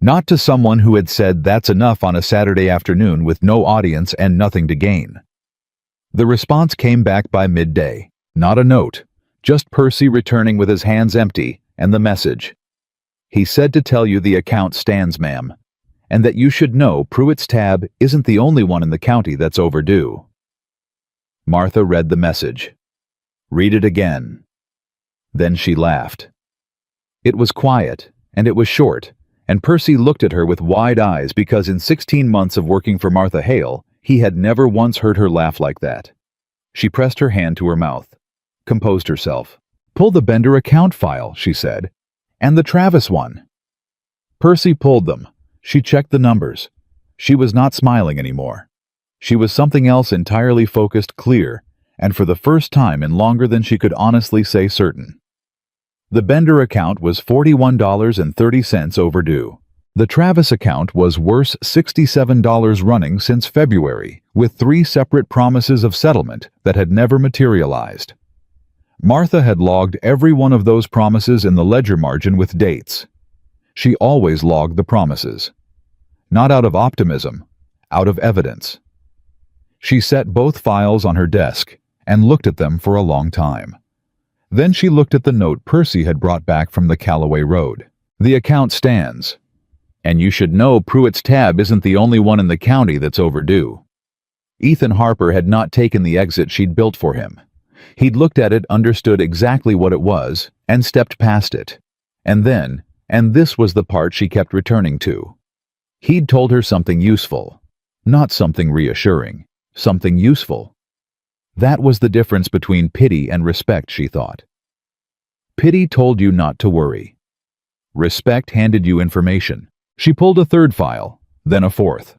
Speaker 1: Not to someone who had said that's enough on a Saturday afternoon with no audience and nothing to gain. The response came back by midday. Not a note, just Percy returning with his hands empty, and the message. "He said to tell you the account stands, ma'am, and that you should know Pruitt's tab isn't the only one in the county that's overdue." Martha read the message. "Read it again." Then she laughed. It was quiet, and it was short, and Percy looked at her with wide eyes because in 16 months of working for Martha Hale, he had never once heard her laugh like that. She pressed her hand to her mouth, composed herself. "Pull the Bender account file," she said, "and the Travis one." Percy pulled them. She checked the numbers. She was not smiling anymore. She was something else entirely focused, clear, and for the first time in longer than she could honestly say certain. The Bender account was $41.30 overdue. The Travis account was worse, $67 running since February, with 3 separate promises of settlement that had never materialized. Martha had logged every one of those promises in the ledger margin with dates. She always logged the promises. Not out of optimism, out of evidence. She set both files on her desk and looked at them for a long time. Then she looked at the note Percy had brought back from the Callaway Road. "The account stands. And you should know Pruitt's tab isn't the only one in the county that's overdue." Ethan Harper had not taken the exit she'd built for him. He'd looked at it, understood exactly what it was, and stepped past it. And then, and this was the part she kept returning to, he'd told her something useful. Not something reassuring. Something useful. That was the difference between pity and respect, she thought. Pity told you not to worry. Respect handed you information. She pulled a 3rd file, then a 4th.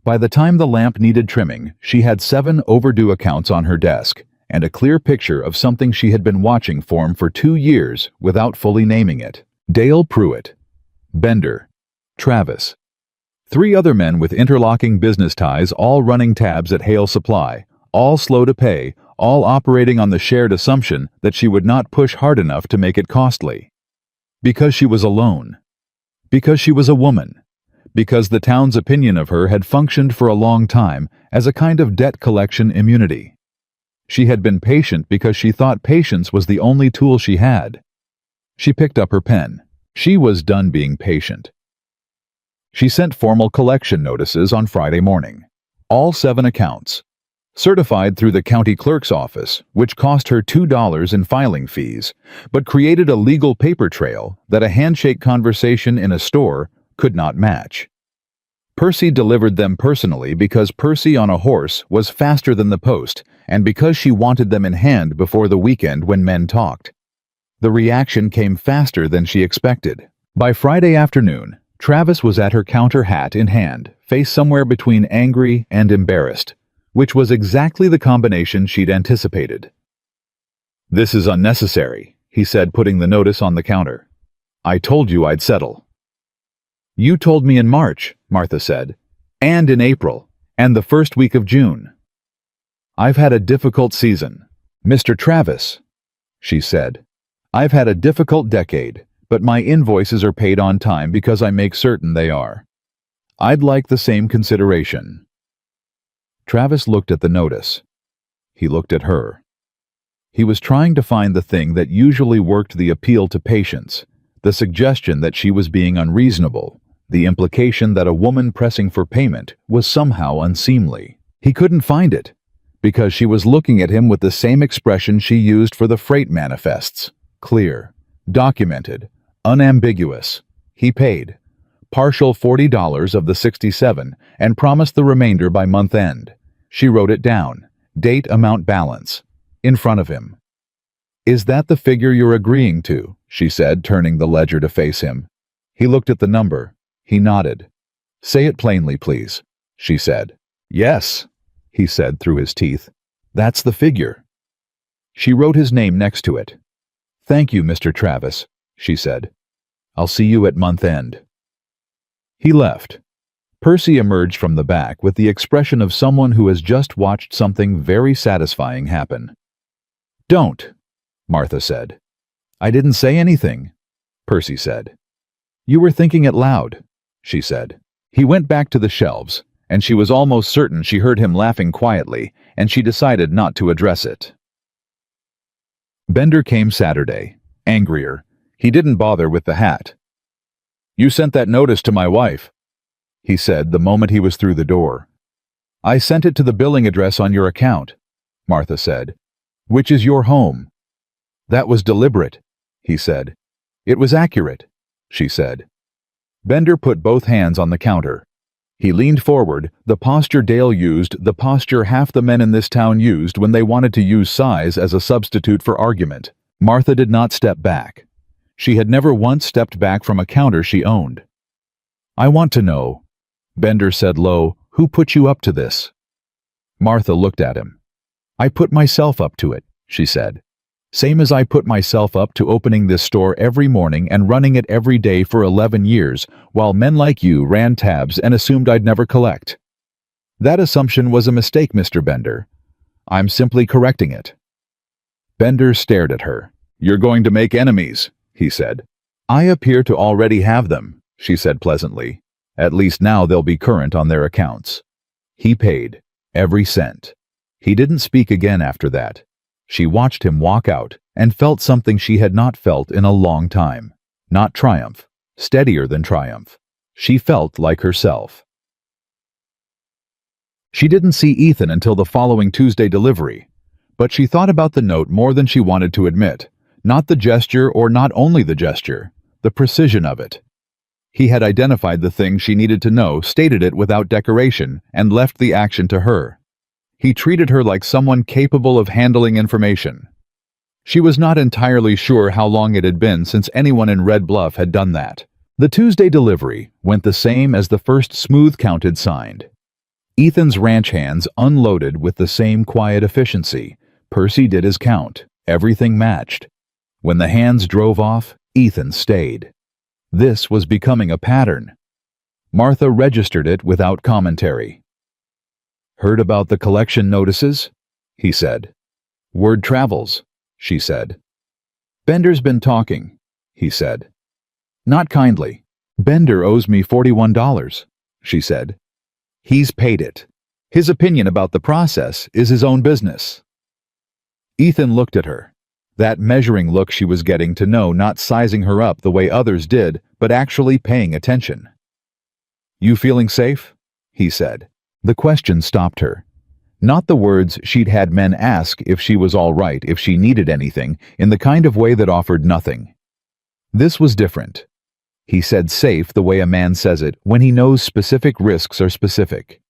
Speaker 1: By the time the lamp needed trimming, she had 7 overdue accounts on her desk, and a clear picture of something she had been watching form for 2 years without fully naming it. Dale Pruitt, Bender, Travis. 3 other men with interlocking business ties, all running tabs at Hale Supply, all slow to pay, all operating on the shared assumption that she would not push hard enough to make it costly. Because she was alone. Because she was a woman. Because the town's opinion of her had functioned for a long time as a kind of debt collection immunity. She had been patient because she thought patience was the only tool she had. She picked up her pen. She was done being patient. She sent formal collection notices on Friday morning. All 7 accounts. Certified through the county clerk's office, which cost her $2 in filing fees, but created a legal paper trail that a handshake conversation in a store could not match. Percy delivered them personally because Percy on a horse was faster than the post, and because she wanted them in hand before the weekend when men talked. The reaction came faster than she expected. By Friday afternoon, Travis was at her counter, hat in hand, face somewhere between angry and embarrassed, which was exactly the combination she'd anticipated. "This is unnecessary," he said, putting the notice on the counter. "I told you I'd settle." "You told me in March," Martha said, "and in April, and the first week of June." "I've had a difficult season, Mr. Travis," she said. "I've had a difficult decade, but my invoices are paid on time because I make certain they are. I'd like the same consideration." Travis looked at the notice. He looked at her. He was trying to find the thing that usually worked: the appeal to patience, the suggestion that she was being unreasonable, the implication that a woman pressing for payment was somehow unseemly. He couldn't find it, because she was looking at him with the same expression she used for the freight manifests. Clear, documented, unambiguous. He paid. Partial $40 of the 67 and promised the remainder by month end. She wrote it down. Date, amount, balance. In front of him. "Is that the figure you're agreeing to?" she said, turning the ledger to face him. He looked at the number. He nodded. "Say it plainly, please," she said. "Yes," he said through his teeth. "That's the figure." She wrote his name next to it. "Thank you, Mr. Travis," she said. "I'll see you at month end." He left. Percy emerged from the back with the expression of someone who has just watched something very satisfying happen. "Don't," Martha said. "I didn't say anything," Percy said. "You were thinking it loud," she said. He went back to the shelves, and she was almost certain she heard him laughing quietly, and she decided not to address it. Bender came Saturday, angrier. He didn't bother with the hat. "You sent that notice to my wife," he said the moment he was through the door. "I sent it to the billing address on your account," Martha said. "Which is your home." "That was deliberate," he said. "It was accurate," she said. Bender put both hands on the counter. He leaned forward, the posture Dale used, the posture half the men in this town used when they wanted to use size as a substitute for argument. Martha did not step back. She had never once stepped back from a counter she owned. "I want to know," Bender said low, "who put you up to this?" Martha looked at him. "I put myself up to it," she said. "Same as I put myself up to opening this store every morning and running it every day for 11 years, while men like you ran tabs and assumed I'd never collect. That assumption was a mistake, Mr. Bender. I'm simply correcting it." Bender stared at her. "You're going to make enemies," he said. "I appear to already have them," she said pleasantly. "At least now they'll be current on their accounts." He paid. Every cent. He didn't speak again after that. She watched him walk out and felt something she had not felt in a long time. Not triumph. Steadier than triumph. She felt like herself. She didn't see Ethan until the following Tuesday delivery, but she thought about the note more than she wanted to admit. Not the gesture, or not only the gesture, the precision of it. He had identified the thing she needed to know, stated it without decoration, and left the action to her. He treated her like someone capable of handling information. She was not entirely sure how long it had been since anyone in Red Bluff had done that. The Tuesday delivery went the same as the first smooth-counted signed. Ethan's ranch hands unloaded with the same quiet efficiency. Percy did his count. Everything matched. When the hands drove off, Ethan stayed. This was becoming a pattern. Martha registered it without commentary. "Heard about the collection notices?" he said. "Word travels," she said. "Bender's been talking," he said. "Not kindly. Bender owes me $41, she said. "He's paid it. His opinion about the process is his own business." Ethan looked at her. That measuring look she was getting to know, not sizing her up the way others did, but actually paying attention. "You feeling safe?" he said. The question stopped her. Not the words she'd had men ask if she was all right, if she needed anything, in the kind of way that offered nothing. This was different. He said safe the way a man says it when he knows specific risks are specific.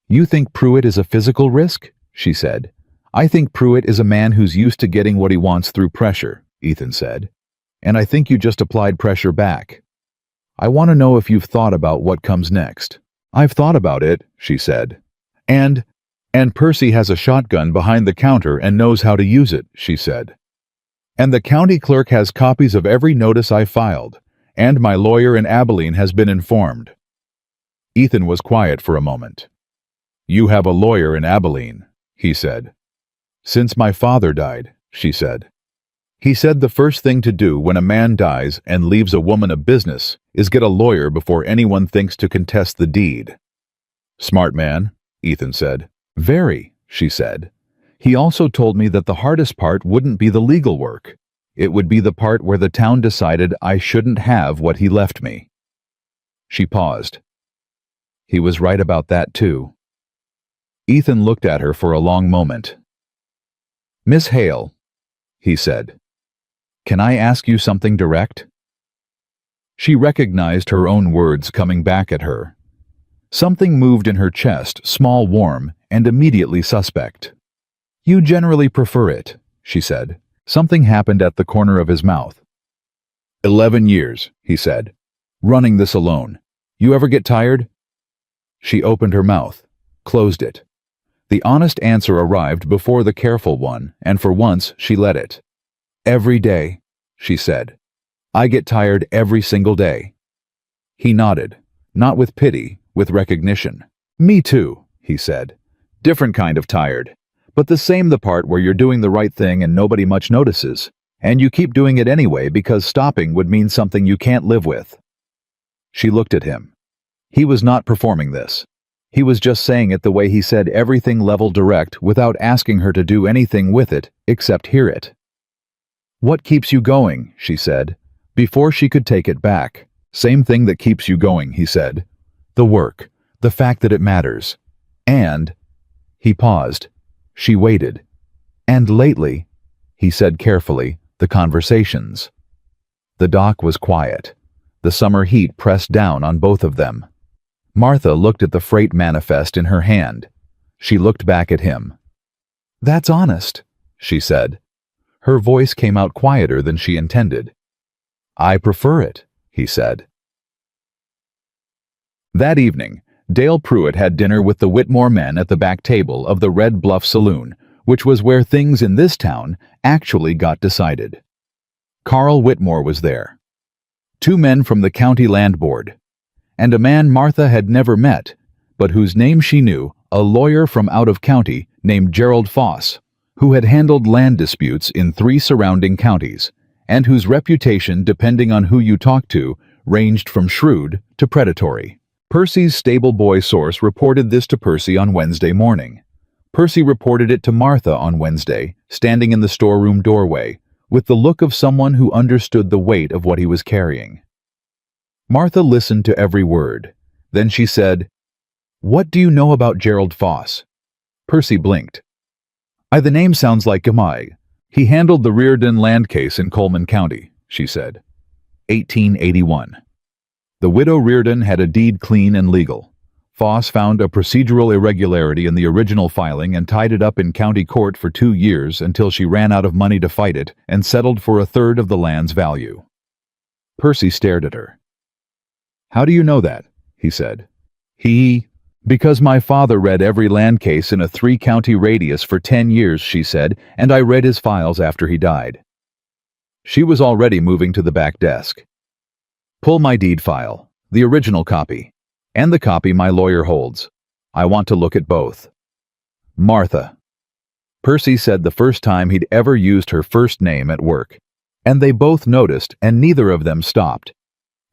Speaker 1: "You think Pruitt is a physical risk?" she said. "I think Pruitt is a man who's used to getting what he wants through pressure," Ethan said. "And I think you just applied pressure back. I want to know if you've thought about what comes next." "I've thought about it," she said. And Percy has a shotgun behind the counter and knows how to use it," she said. "And the county clerk has copies of every notice I filed, and my lawyer in Abilene has been informed." Ethan was quiet for a moment. "You have a lawyer in Abilene," he said. "Since my father died," she said. "He said the first thing to do when a man dies and leaves a woman a business is get a lawyer before anyone thinks to contest the deed." "Smart man," Ethan said. "Very," she said. "He also told me that the hardest part wouldn't be the legal work. It would be the part where the town decided I shouldn't have what he left me." She paused. "He was right about that too." Ethan looked at her for a long moment. "Miss Hale," he said, "can I ask you something direct?" She recognized her own words coming back at her. Something moved in her chest, small, warm, and immediately suspect. "You generally prefer it," she said. Something happened at the corner of his mouth. 11 years, he said. "Running this alone. You ever get tired?" She opened her mouth, closed it. The honest answer arrived before the careful one, and for once she let it. "Every day," she said. "I get tired every single day." He nodded, not with pity, with recognition. "Me too," he said. "Different kind of tired. But the same, the part where you're doing the right thing and nobody much notices, and you keep doing it anyway because stopping would mean something you can't live with." She looked at him. He was not performing this. He was just saying it the way he said everything, level direct, without asking her to do anything with it except hear it. "What keeps you going?" she said, before she could take it back. "Same thing that keeps you going," he said. "The work, the fact that it matters. And—" He paused. She waited. "And lately," he said carefully, "the conversations." The dock was quiet. The summer heat pressed down on both of them. Martha looked at the freight manifest in her hand. She looked back at him. "That's honest," she said. Her voice came out quieter than she intended. "I prefer it," he said. That evening, Dale Pruitt had dinner with the Whitmore men at the back table of the Red Bluff Saloon, which was where things in this town actually got decided. Carl Whitmore was there. 2 men from the county land board, and a man Martha had never met, but whose name she knew, a lawyer from out of county named Gerald Foss, who had handled land disputes in 3 surrounding counties, and whose reputation, depending on who you talked to, ranged from shrewd to predatory. Percy's stable boy source reported this to Percy on Wednesday morning. Percy reported it to Martha on Wednesday, standing in the storeroom doorway, with the look of someone who understood the weight of what he was carrying. Martha listened to every word. Then she said, "What do you know about Gerald Foss?" Percy blinked. The name sounds like Gamai. He handled the Reardon land case in Coleman County," she said. 1881. The widow Reardon had a deed clean and legal. Foss found a procedural irregularity in the original filing and tied it up in county court for 2 years until she ran out of money to fight it and settled for 1/3 of the land's value. Percy stared at her. "How do you know that?" he said. Because my father read every land case in a 3-county radius for 10 years, she said, and I read his files after he died." She was already moving to the back desk. "Pull my deed file, the original copy, and the copy my lawyer holds. I want to look at both." "Martha." Percy said the first time he'd ever used her first name at work, and they both noticed, and neither of them stopped.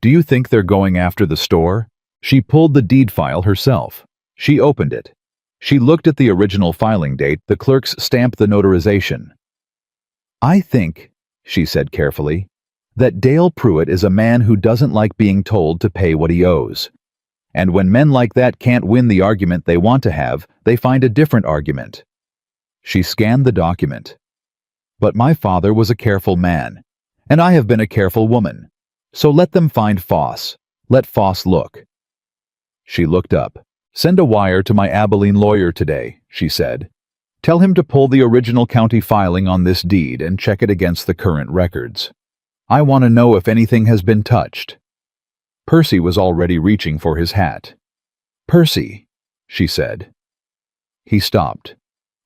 Speaker 1: "Do you think they're going after the store?" She pulled the deed file herself. She opened it. She looked at the original filing date. The clerks stamped the notarization. "I think," she said carefully, "that Dale Pruitt is a man who doesn't like being told to pay what he owes. And when men like that can't win the argument they want to have, they find a different argument." She scanned the document. "But my father was a careful man, and I have been a careful woman. So let them find Foss. Let Foss look." She looked up. "Send a wire to my Abilene lawyer today," she said. "Tell him to pull the original county filing on this deed and check it against the current records. I want to know if anything has been touched." Percy was already reaching for his hat. "Percy," she said. He stopped.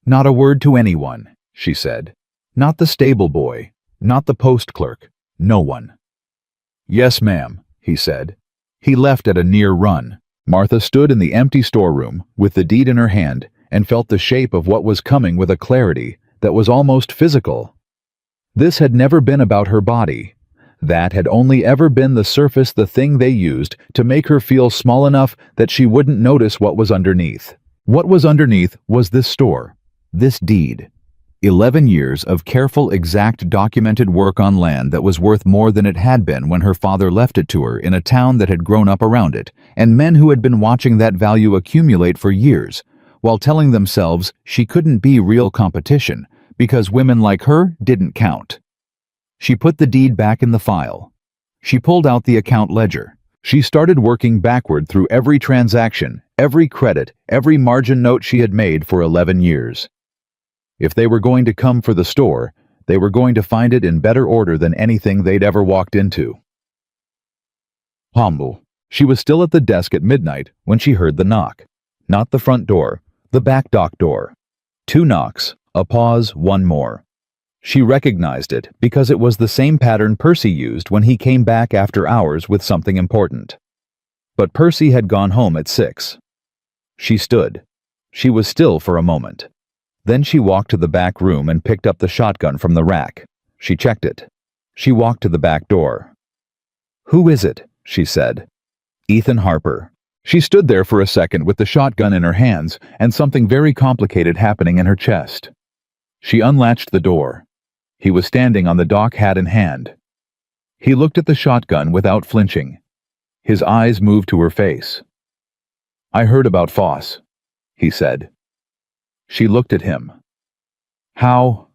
Speaker 1: "Not a word to anyone," she said. "Not the stable boy, not the post clerk, no one." "Yes, ma'am," he said. He left at a near run. Martha stood in the empty storeroom with the deed in her hand and felt the shape of what was coming with a clarity that was almost physical. This had never been about her body. That had only ever been the surface, the thing they used to make her feel small enough that she wouldn't notice what was underneath. What was underneath was this store, this deed. 11 years of careful, exact, documented work on land that was worth more than it had been when her father left it to her in a town that had grown up around it, and men who had been watching that value accumulate for years, while telling themselves she couldn't be real competition because women like her didn't count. She put the deed back in the file. She pulled out the account ledger. She started working backward through every transaction, every credit, every margin note she had made for 11 years. If they were going to come for the store, they were going to find it in better order than anything they'd ever walked into. Humble. She was still at the desk at midnight when she heard the knock. Not the front door, the back dock door. 2 knocks, a pause, 1 more. She recognized it because it was the same pattern Percy used when he came back after hours with something important. But Percy had gone home at 6. She stood. She was still for a moment. Then she walked to the back room and picked up the shotgun from the rack. She checked it. She walked to the back door. "Who is it?" she said. "Ethan Harper." She stood there for a second with the shotgun in her hands and something very complicated happening in her chest. She unlatched the door. He was standing on the dock, hat in hand. He looked at the shotgun without flinching. His eyes moved to her face. "I heard about Foss," he said. She looked at him. "How?"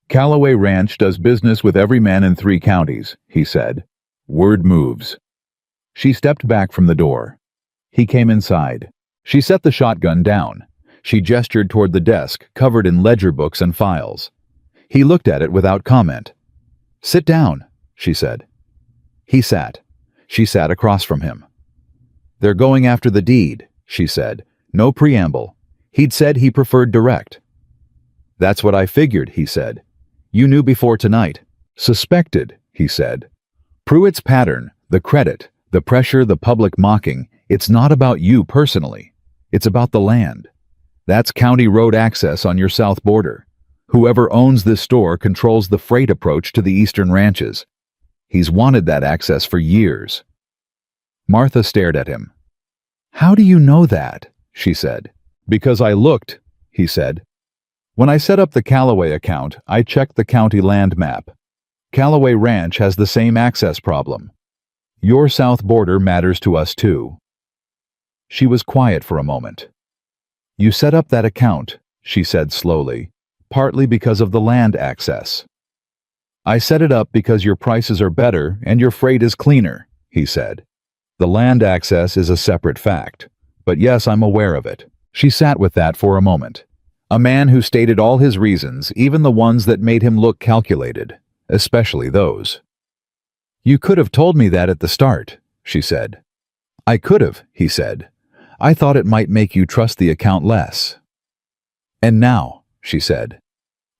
Speaker 1: "Callaway Ranch does business with every man in 3 counties, he said. "Word moves." She stepped back from the door. He came inside. She set the shotgun down. She gestured toward the desk, covered in ledger books and files. He looked at it without comment. "Sit down," she said. He sat. She sat across from him. "They're going after the deed," she said. No preamble. He'd said he preferred direct. "That's what I figured," he said. "You knew before tonight." "Suspected," he said. "Pruitt's pattern, the credit, the pressure, the public mocking, it's not about you personally. It's about the land. That's county road access on your south border. Whoever owns this store controls the freight approach to the eastern ranches. He's wanted that access for years." Martha stared at him. "How do you know that?" she said. "Because I looked," he said. "When I set up the Callaway account, I checked the county land map. Callaway Ranch has the same access problem. Your south border matters to us too." She was quiet for a moment. "You set up that account," she said slowly, "partly because of the land access." "I set it up because your prices are better and your freight is cleaner," he said. "The land access is a separate fact. But yes, I'm aware of it." She sat with that for a moment. A man who stated all his reasons, even the ones that made him look calculated, especially those. "You could have told me that at the start," she said. "I could have," he said. "I thought it might make you trust the account less." "And now," she said.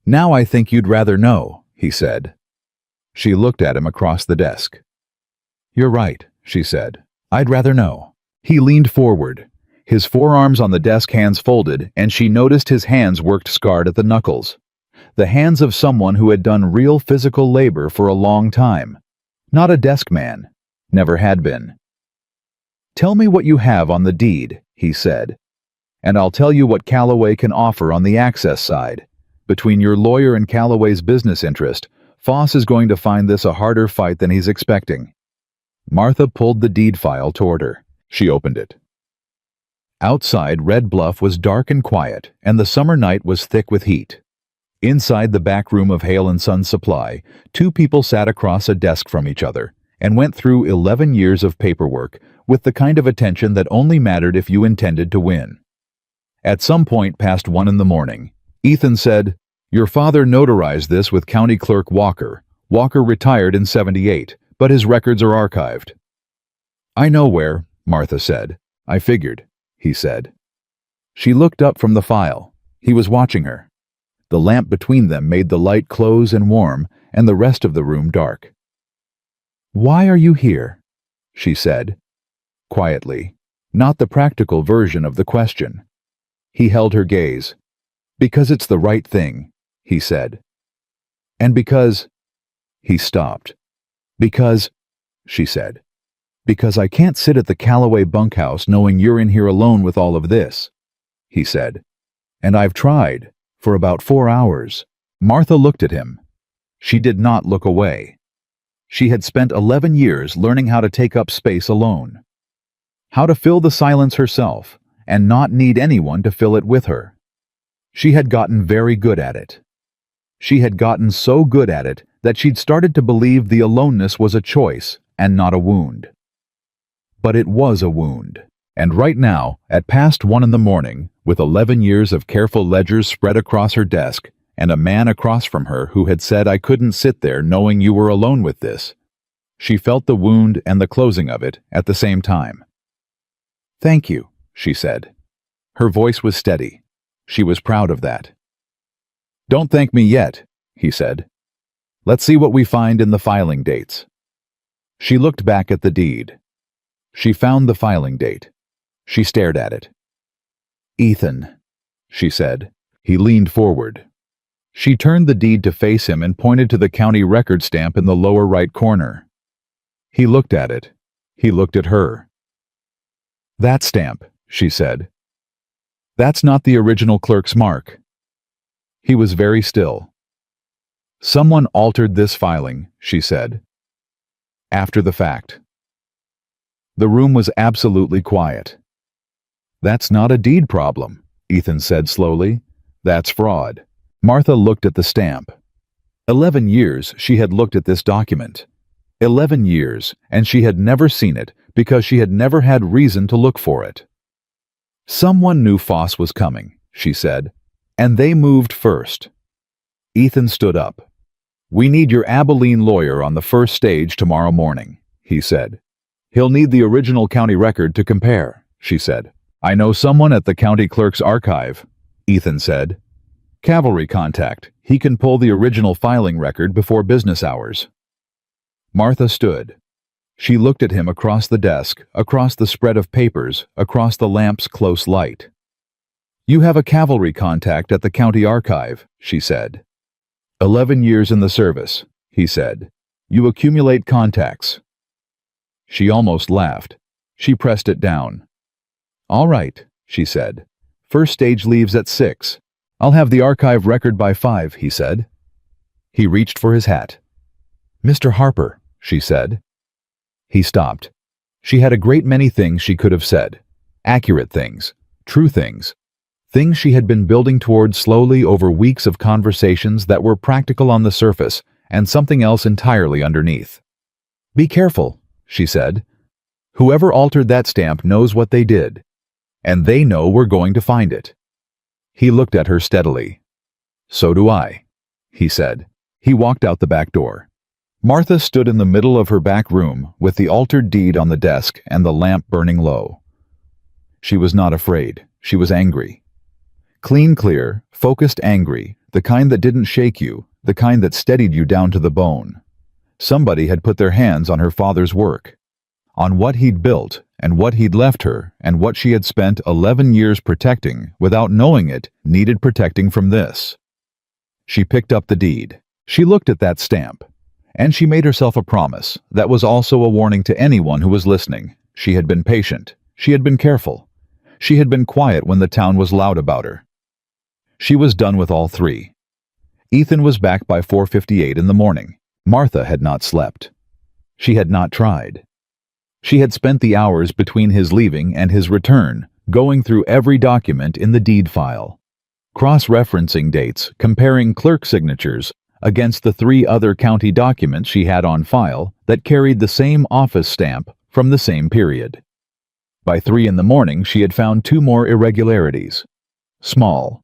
Speaker 1: "Now I think you'd rather know," he said. She looked at him across the desk. "You're right," she said. "I'd rather know." He leaned forward, his forearms on the desk, hands folded, and she noticed his hands worked scarred at the knuckles. The hands of someone who had done real physical labor for a long time. Not a desk man. Never had been. "Tell me what you have on the deed," he said, "and I'll tell you what Callaway can offer on the access side. Between your lawyer and Callaway's business interest, Foss is going to find this a harder fight than he's expecting." Martha pulled the deed file toward her. She opened it. Outside, Red Bluff was dark and quiet, and the summer night was thick with heat. Inside the back room of Hale & Sons Supply, 2 people sat across a desk from each other and went through 11 years of paperwork with the kind of attention that only mattered if you intended to win. At some point past 1 in the morning, Ethan said, "Your father notarized this with County Clerk Walker. Walker retired in '78, but his records are archived." "I know where," Martha said. "I figured," he said. She looked up from the file. He was watching her. The lamp between them made the light close and warm, and the rest of the room dark. "Why are you here?" she said, quietly, not the practical version of the question. He held her gaze. "Because it's the right thing," he said. "And because—" He stopped. "Because," she said, "because I can't sit at the Callaway bunkhouse knowing you're in here alone with all of this," he said. "And I've tried, for about 4 hours." Martha looked at him. She did not look away. She had spent 11 years learning how to take up space alone. How to fill the silence herself, and not need anyone to fill it with her. She had gotten very good at it. She had gotten so good at it that she'd started to believe the aloneness was a choice and not a wound. But it was a wound. And right now, at past 1 in the morning, with 11 years of careful ledgers spread across her desk, and a man across from her who had said, "I couldn't sit there knowing you were alone with this," she felt the wound and the closing of it at the same time. "Thank you," she said. Her voice was steady. She was proud of that. "Don't thank me yet," he said. "Let's see what we find in the filing dates." She looked back at the deed. She found the filing date. She stared at it. "Ethan," she said. He leaned forward. She turned the deed to face him and pointed to the county record stamp in the lower right corner. He looked at it. He looked at her. "That stamp," she said. "That's not the original clerk's mark." He was very still. "Someone altered this filing," she said. "After the fact." The room was absolutely quiet. "That's not a deed problem," Ethan said slowly. "That's fraud." Martha looked at the stamp. 11 years she had looked at this document. 11 years, and she had never seen it because she had never had reason to look for it. "Someone knew Foss was coming," she said, "and they moved first." Ethan stood up. "We need your Abilene lawyer on the first stage tomorrow morning," he said. "He'll need the original county record to compare," she said. "I know someone at the county clerk's archive," Ethan said. "Cavalry contact. He can pull the original filing record before business hours." Martha stood. She looked at him across the desk, across the spread of papers, across the lamp's close light. "You have a cavalry contact at the county archive," she said. 11 years in the service," he said. "You accumulate contacts." She almost laughed. She pressed it down. "All right," she said. "First stage leaves at 6. I'll have the archive record by 5, he said. He reached for his hat. "Mr. Harper," she said. He stopped. She had a great many things she could have said. Accurate things. True things. Things she had been building toward slowly over weeks of conversations that were practical on the surface and something else entirely underneath. "Be careful," she said. "Whoever altered that stamp knows what they did. And they know we're going to find it." He looked at her steadily. "So do I," he said. He walked out the back door. Martha stood in the middle of her back room with the altered deed on the desk and the lamp burning low. She was not afraid. She was angry. Clean, clear, focused angry, the kind that didn't shake you, the kind that steadied you down to the bone. Somebody had put their hands on her father's work, on what he'd built and what he'd left her and what she had spent 11 years protecting without knowing it needed protecting from this. She picked up the deed. She looked at that stamp. And she made herself a promise that was also a warning to anyone who was listening. She had been patient. She had been careful. She had been quiet when the town was loud about her. She was done with all three. Ethan was back by 4:58 in the morning. Martha had not slept. She had not tried. She had spent the hours between his leaving and his return going through every document in the deed file, cross-referencing dates, comparing clerk signatures against the 3 other county documents she had on file that carried the same office stamp from the same period. By 3 in the morning, she had found 2 more irregularities. Small.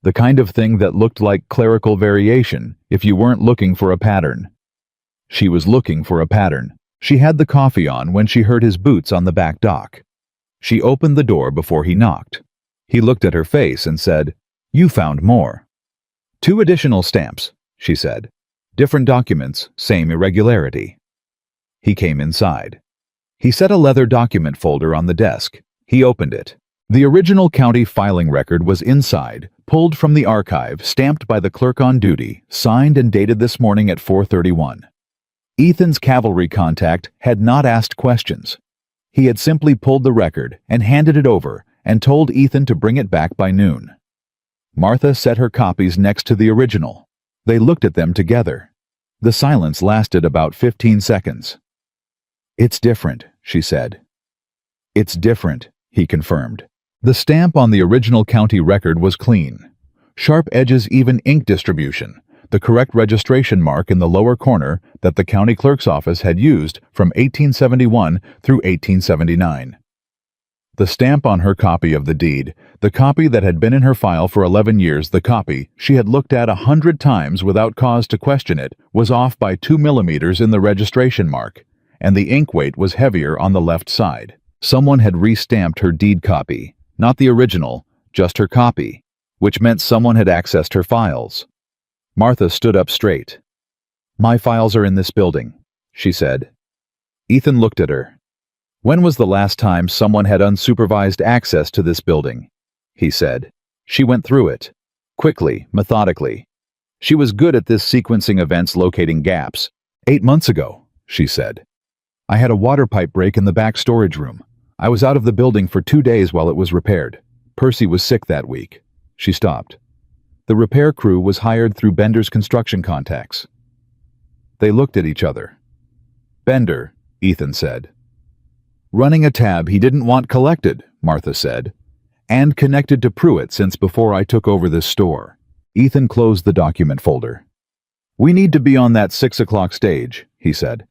Speaker 1: The kind of thing that looked like clerical variation if you weren't looking for a pattern. She was looking for a pattern. She had the coffee on when she heard his boots on the back dock. She opened the door before he knocked. He looked at her face and said, "You found more." 2 additional stamps, she said. Different documents, same irregularity. He came inside. He set a leather document folder on the desk. He opened it. The original county filing record was inside, pulled from the archive, stamped by the clerk on duty, signed and dated this morning at 4:31. Ethan's cavalry contact had not asked questions. He had simply pulled the record and handed it over and told Ethan to bring it back by noon. Martha set her copies next to the original. They looked at them together. The silence lasted about 15 seconds. "It's different," she said. "It's different," he confirmed. The stamp on the original county record was clean. Sharp edges, even ink distribution, the correct registration mark in the lower corner that the county clerk's office had used from 1871 through 1879. The stamp on her copy of the deed, the copy that had been in her file for 11 years, the copy she had looked at 100 times without cause to question it, was off by 2 millimeters in the registration mark, and the ink weight was heavier on the left side. Someone had re-stamped her deed copy, not the original, just her copy, which meant someone had accessed her files. Martha stood up straight. "My files are in this building," she said. Ethan looked at her. "When was the last time someone had unsupervised access to this building?" he said. She went through it, quickly, methodically. She was good at this, sequencing events, locating gaps. 8 months ago, she said. "I had a water pipe break in the back storage room. I was out of the building for 2 days while it was repaired. Percy was sick that week." She stopped. The repair crew was hired through Bender's construction contacts. They looked at each other. "Bender," Ethan said. "Running a tab he didn't want collected," Martha said. "And connected to Pruitt since before I took over this store." Ethan closed the document folder. "We need to be on that 6 o'clock stage," he said.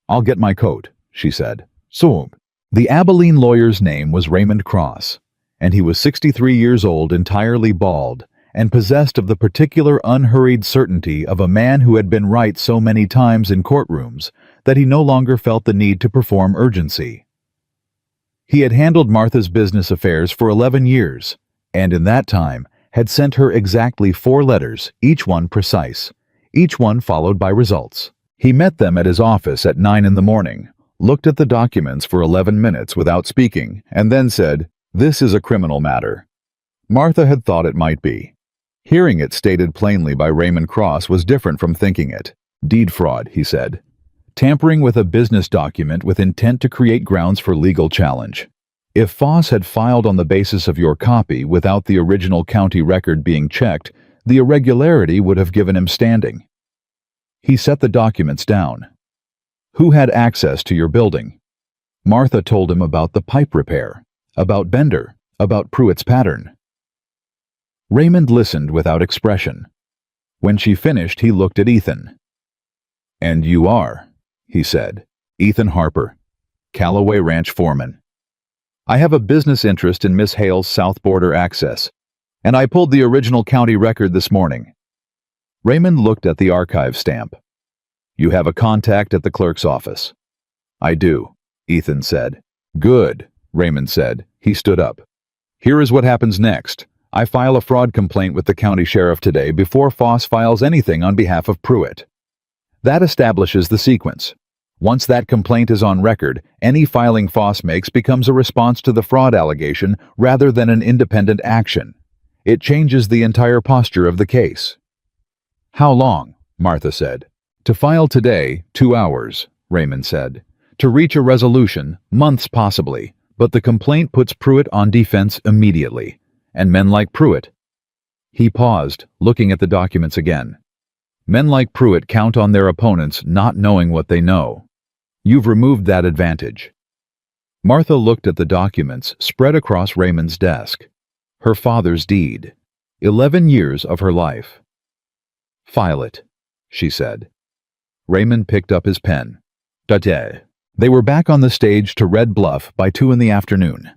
Speaker 1: "I'll get my coat," she said. "Soon." The Abilene lawyer's name was Raymond Cross, and he was 63 years old, entirely bald, and possessed of the particular unhurried certainty of a man who had been right so many times in courtrooms that he no longer felt the need to perform urgency. He had handled Martha's business affairs for 11 years, and in that time had sent her exactly 4 letters, each one precise, each one followed by results. He met them at his office at 9 in the morning, looked at the documents for 11 minutes without speaking, and then said, "This is a criminal matter." Martha had thought it might be. Hearing it stated plainly by Raymond Cross was different from thinking it. "Deed fraud," he said. "Tampering with a business document with intent to create grounds for legal challenge. If Foss had filed on the basis of your copy without the original county record being checked, the irregularity would have given him standing." He set the documents down. "Who had access to your building?" Martha told him about the pipe repair, about Bender, about Pruitt's pattern. Raymond listened without expression. When she finished, he looked at Ethan. "And you are," he said, "Ethan Harper, Callaway Ranch foreman. I have a business interest in Miss Hale's south border access, and I pulled the original county record this morning." Raymond looked at the archive stamp. "You have a contact at the clerk's office." "I do," Ethan said. "Good," Raymond said. He stood up. "Here is what happens next. I file a fraud complaint with the county sheriff today before Foss files anything on behalf of Pruitt. That establishes the sequence. Once that complaint is on record, any filing Foss makes becomes a response to the fraud allegation rather than an independent action. It changes the entire posture of the case." "How long?" Martha said. "To file today, 2 hours, Raymond said. "To reach a resolution, months possibly, but the complaint puts Pruitt on defense immediately, and men like Pruitt." He paused, looking at the documents again. "Men like Pruitt count on their opponents not knowing what they know. You've removed that advantage." Martha looked at the documents spread across Raymond's desk. Her father's deed. 11 years of her life. "File it," she said. Raymond picked up his pen. "Date." They were back on the stage to Red Bluff by 2 in the afternoon.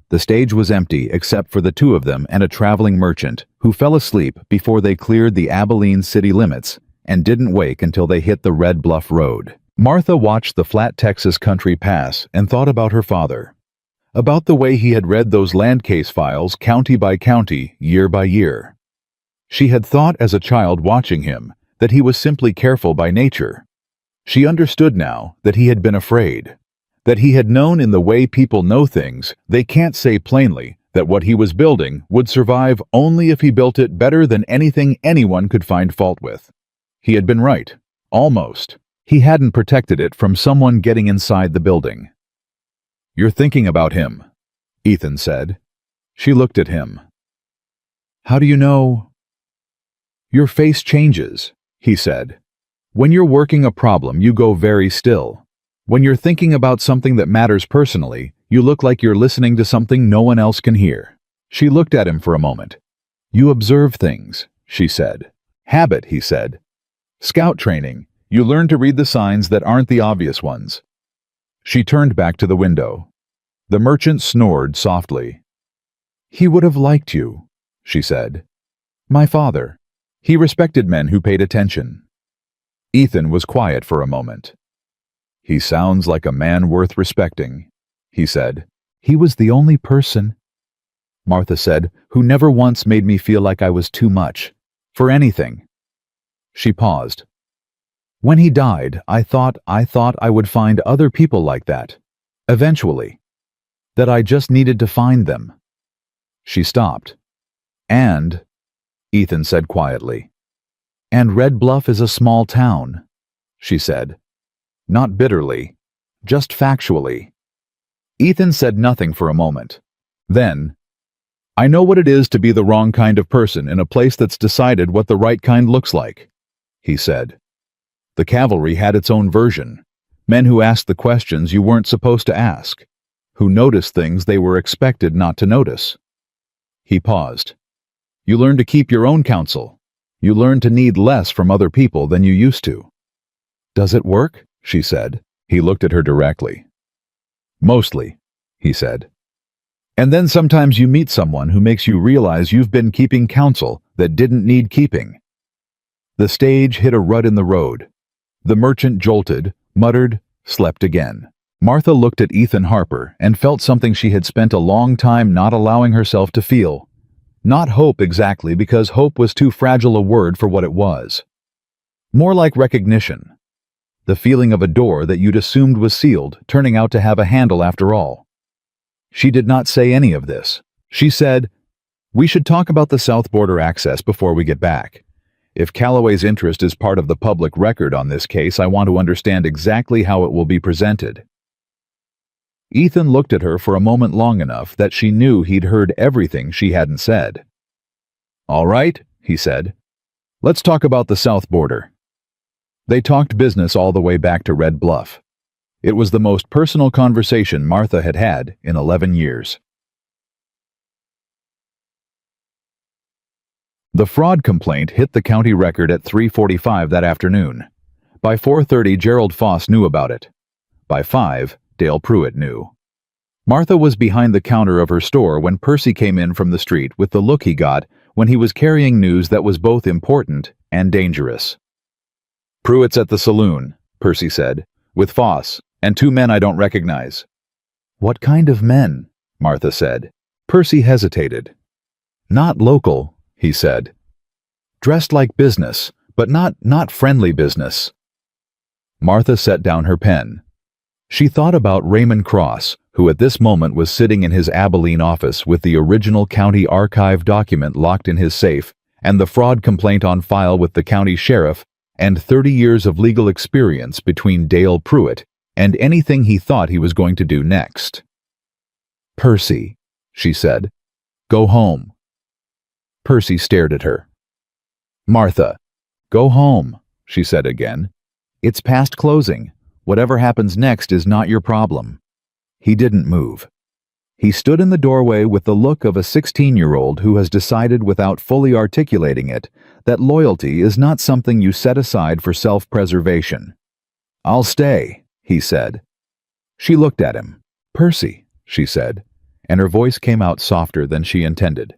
Speaker 1: The stage was empty except for the 2 of them and a traveling merchant who fell asleep before they cleared the Abilene city limits and didn't wake until they hit the Red Bluff Road. Martha watched the flat Texas country pass and thought about her father, about the way he had read those land case files county by county, year by year. She had thought as a child watching him that he was simply careful by nature. She understood now that he had been afraid, that he had known in the way people know things, they can't say plainly that what he was building would survive only if he built it better than anything anyone could find fault with. He had been right, almost. He hadn't protected it from someone getting inside the building. "You're thinking about him," Ethan said. She looked at him. "How do you know?" "Your face changes," he said. "When you're working a problem, you go very still. When you're thinking about something that matters personally, You look like you're listening to something no one else can hear." She looked at him for a moment. "You observe things," she said. "Habit," he said. "Scout training. You learn to read the signs that aren't the obvious ones." She turned back to the window. The merchant snored softly. "He would have liked you," she said. "My father. He respected men who paid attention." Ethan was quiet for a moment. "He sounds like a man worth respecting," he said. "He was the only person," Martha said, "who never once made me feel like I was too much. For anything." She paused. "When he died, I thought I would find other people like that. Eventually. That I just needed to find them." She stopped. "And," Ethan said quietly, "and Red Bluff is a small town," she said. Not bitterly, just factually. Ethan said nothing for a moment. Then, "I know what it is to be the wrong kind of person in a place that's decided what the right kind looks like," he said. "The cavalry had its own version. Men who asked the questions you weren't supposed to ask, who noticed things they were expected not to notice." He paused. "You learn to keep your own counsel. You learn to need less from other people than you used to." "Does it work?" she said. He looked at her directly. "Mostly," he said. "And then sometimes you meet someone who makes you realize you've been keeping counsel that didn't need keeping." The stage hit a rut in the road. The merchant jolted, muttered, slept again. Martha looked at Ethan Harper and felt something she had spent a long time not allowing herself to feel. Not hope exactly, because hope was too fragile a word for what it was. More like recognition. The feeling of a door that you'd assumed was sealed, turning out to have a handle after all. She did not say any of this. She said, "We should talk about the south border access before we get back. If Calloway's interest is part of the public record on this case, I want to understand exactly how it will be presented." Ethan looked at her for a moment long enough that she knew he'd heard everything she hadn't said. "All right," he said. "Let's talk about the south border." They talked business all the way back to Red Bluff. It was the most personal conversation Martha had had in 11 years. The fraud complaint hit the county record at 3:45 that afternoon. By 4:30, Gerald Foss knew about it. By 5, Dale Pruitt knew. Martha was behind the counter of her store when Percy came in from the street with the look he got when he was carrying news that was both important and dangerous. "Pruitt's at the saloon," Percy said, "with Foss, and 2 men I don't recognize." "What kind of men?" Martha said. Percy hesitated. "Not local," he said. "Dressed like business, but not friendly business." Martha set down her pen. She thought about Raymond Cross, who at this moment was sitting in his Abilene office with the original county archive document locked in his safe and the fraud complaint on file with the county sheriff, and 30 years of legal experience between Dale Pruitt and anything he thought he was going to do next. "Percy," she said, "go home." Percy stared at her. "Martha, go home," she said again. "It's past closing. Whatever happens next is not your problem." He didn't move. He stood in the doorway with the look of a 16-year-old who has decided without fully articulating it that loyalty is not something you set aside for self-preservation. "I'll stay," he said. She looked at him. "Percy," she said, and her voice came out softer than she intended.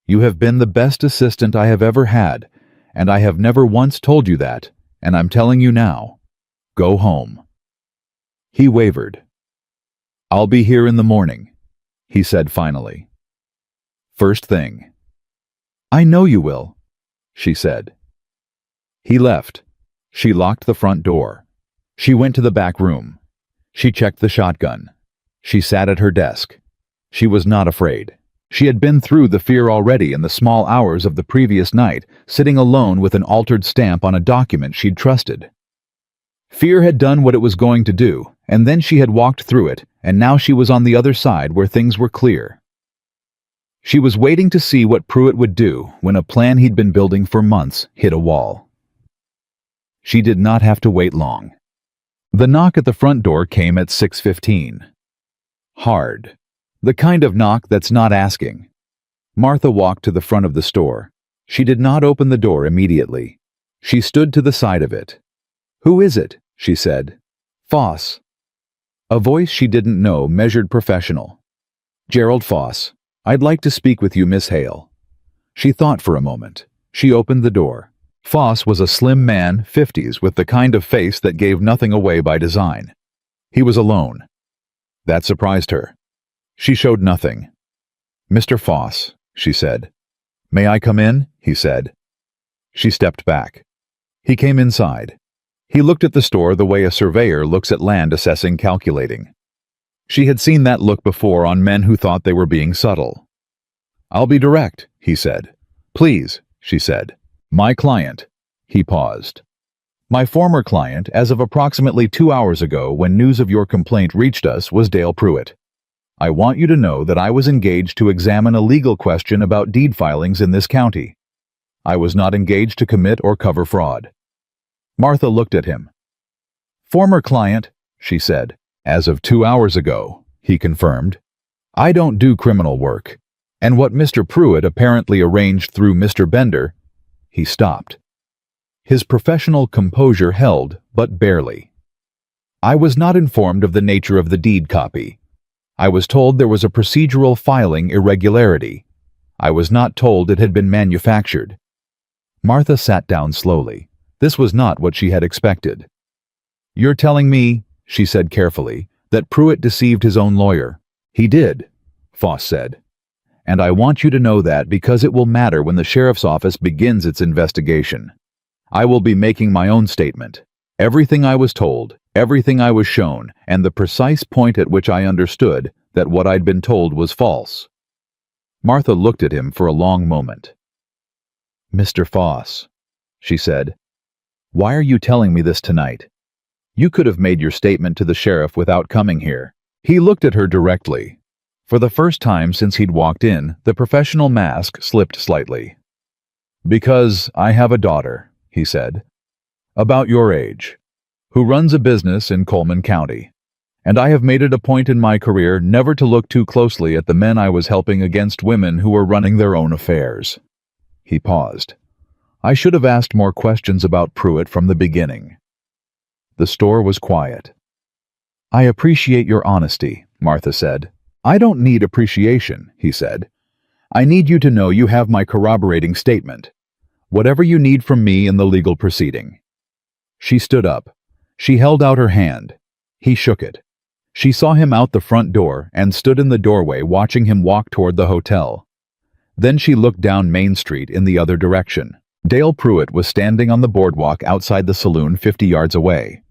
Speaker 1: "You have been the best assistant I have ever had, and I have never once told you that, and I'm telling you now. Go home." He wavered. "I'll be here in the morning," he said finally. "First thing." "I know you will," she said. He left. She locked the front door. She went to the back room. She checked the shotgun. She sat at her desk. She was not afraid. She had been through the fear already in the small hours of the previous night, sitting alone with an altered stamp on a document she'd trusted. Fear had done what it was going to do, and then she had walked through it, and now she was on the other side where things were clear. She was waiting to see what Pruitt would do when a plan he'd been building for months hit a wall. She did not have to wait long. The knock at the front door came at 6:15. Hard. The kind of knock that's not asking. Martha walked to the front of the store. She did not open the door immediately. She stood to the side of it. "Who is it?" she said. "Foss." A voice she didn't know measured professional. "Gerald Foss. I'd like to speak with you, Miss Hale." She thought for a moment. She opened the door. Foss was a slim man, 50s, with the kind of face that gave nothing away by design. He was alone. That surprised her. She showed nothing. "Mr. Foss," she said. "May I come in?" he said. She stepped back. He came inside. He looked at the store the way a surveyor looks at land assessing calculating. She had seen that look before on men who thought they were being subtle. "I'll be direct," he said. "Please," she said. "My client." He paused. "My former client, as of approximately 2 hours ago when news of your complaint reached us, was Dale Pruitt. I want you to know that I was engaged to examine a legal question about deed filings in this county. I was not engaged to commit or cover fraud." Martha looked at him. "Former client," she said. "As of 2 hours ago," he confirmed. "I don't do criminal work. And what Mr. Pruitt apparently arranged through Mr. Bender—" He stopped. His professional composure held, but barely. "I was not informed of the nature of the deed copy. I was told there was a procedural filing irregularity. I was not told it had been manufactured." Martha sat down slowly. This was not what she had expected. "You're telling me," she said carefully, "that Pruitt deceived his own lawyer." "He did," Foss said. "And I want you to know that because it will matter when the sheriff's office begins its investigation. I will be making my own statement. Everything I was told, everything I was shown, and the precise point at which I understood that what I'd been told was false." Martha looked at him for a long moment. "Mr. Foss," she said, "why are you telling me this tonight? You could have made your statement to the sheriff without coming here." He looked at her directly. For the first time since he'd walked in, the professional mask slipped slightly. "Because I have a daughter," he said, "about your age, who runs a business in Coleman County, and I have made it a point in my career never to look too closely at the men I was helping against women who were running their own affairs." He paused. "I should have asked more questions about Pruitt from the beginning." The store was quiet. "I appreciate your honesty," Martha said. "I don't need appreciation," he said. "I need you to know you have my corroborating statement. Whatever you need from me in the legal proceeding." She stood up. She held out her hand. He shook it. She saw him out the front door and stood in the doorway watching him walk toward the hotel. Then she looked down Main Street in the other direction. Dale Pruitt was standing on the boardwalk outside the saloon 50 yards away.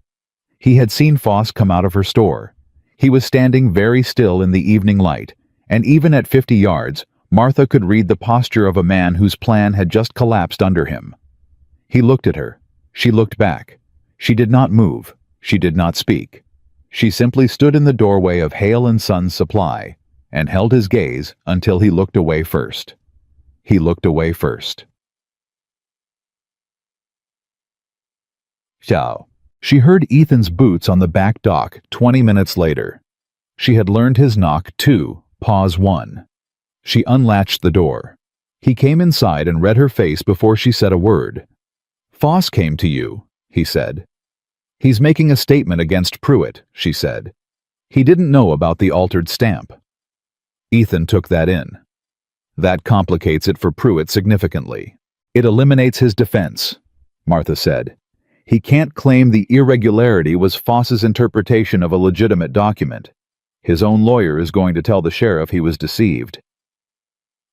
Speaker 1: He had seen Foss come out of her store. He was standing very still in the evening light, and even at 50 yards, Martha could read the posture of a man whose plan had just collapsed under him. He looked at her. She looked back. She did not move. She did not speak. She simply stood in the doorway of Hale & Sons Supply and held his gaze until he looked away first. He looked away first. Ciao. She heard Ethan's boots on the back dock 20 minutes later. She had learned his knock 2, pause 1. She unlatched the door. He came inside and read her face before she said a word. "Foss came to you," he said. "He's making a statement against Pruitt," she said. "He didn't know about the altered stamp." Ethan took that in. "That complicates it for Pruitt significantly. It eliminates his defense," Martha said. "He can't claim the irregularity was Foss's interpretation of a legitimate document. His own lawyer is going to tell the sheriff he was deceived."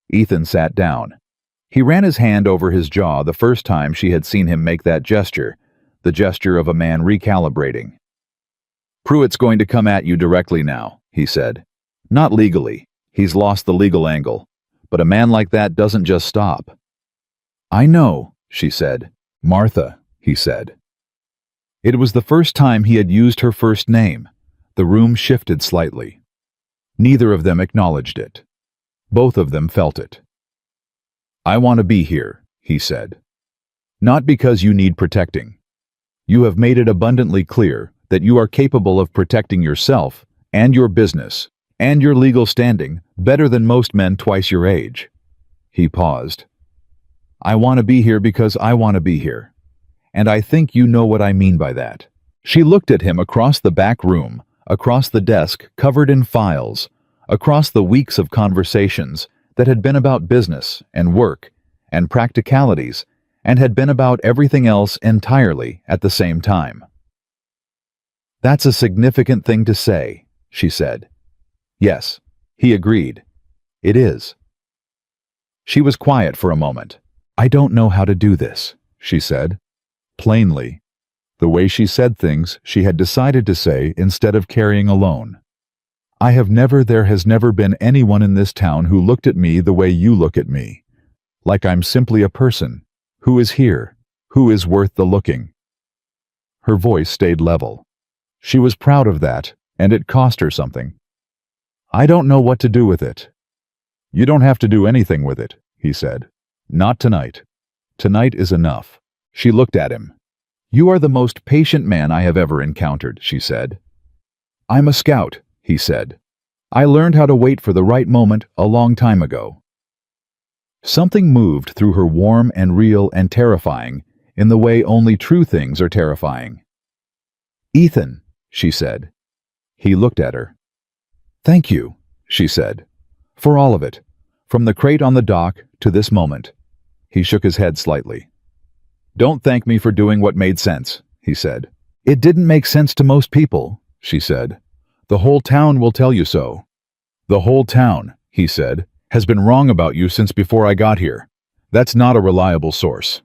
Speaker 1: Ethan sat down. He ran his hand over his jaw the first time she had seen him make that gesture, the gesture of a man recalibrating. "Pruitt's going to come at you directly now," he said. "Not legally. He's lost the legal angle. But a man like that doesn't just stop." "I know," she said. "Martha," he said. It was the first time he had used her first name. The room shifted slightly. Neither of them acknowledged it. Both of them felt it. "I want to be here," he said. "Not because you need protecting. You have made it abundantly clear that you are capable of protecting yourself and your business And your legal standing, better than most men twice your age." He paused. "I want to be here because I want to be here. And I think you know what I mean by that." She looked at him across the back room, across the desk covered in files, across the weeks of conversations that had been about business and work and practicalities and had been about everything else entirely at the same time. "That's a significant thing to say," she said. "Yes," he agreed. "It is." She was quiet for a moment. "I don't know how to do this," she said. Plainly. The way she said things she had decided to say instead of carrying alone. There has never been anyone in this town who looked at me the way you look at me. Like I'm simply a person, who is here, who is worth the looking." Her voice stayed level. She was proud of that, and it cost her something. "I don't know what to do with it." "You don't have to do anything with it," he said. "Not tonight. Tonight is enough." She looked at him. "You are the most patient man I have ever encountered," she said. "I'm a scout," he said. "I learned how to wait for the right moment a long time ago." Something moved through her warm and real and terrifying in the way only true things are terrifying. "Ethan," she said. He looked at her. "Thank you," she said. "For all of it. From the crate on the dock to this moment." He shook his head slightly. "Don't thank me for doing what made sense," he said. "It didn't make sense to most people," she said. "The whole town will tell you so." "The whole town," he said, "has been wrong about you since before I got here. That's not a reliable source."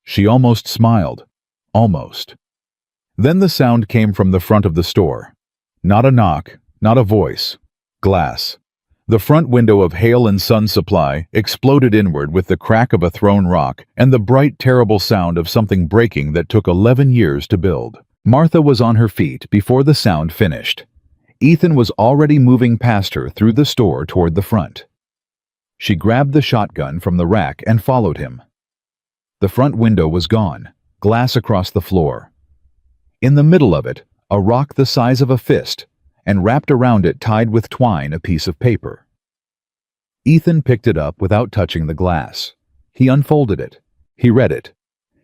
Speaker 1: She almost smiled. Almost. Then the sound came from the front of the store. Not a knock, not a voice. Glass. The front window of Hail and Son Supply exploded inward with the crack of a thrown rock and the bright, terrible sound of something breaking that took 11 years to build. Martha was on her feet before the sound finished. Ethan was already moving past her through the store toward the front. She grabbed the shotgun from the rack and followed him. The front window was gone, glass across the floor. In the middle of it, a rock the size of a fist, and wrapped around it tied with twine a piece of paper. Ethan picked it up without touching the glass. He unfolded it. He read it.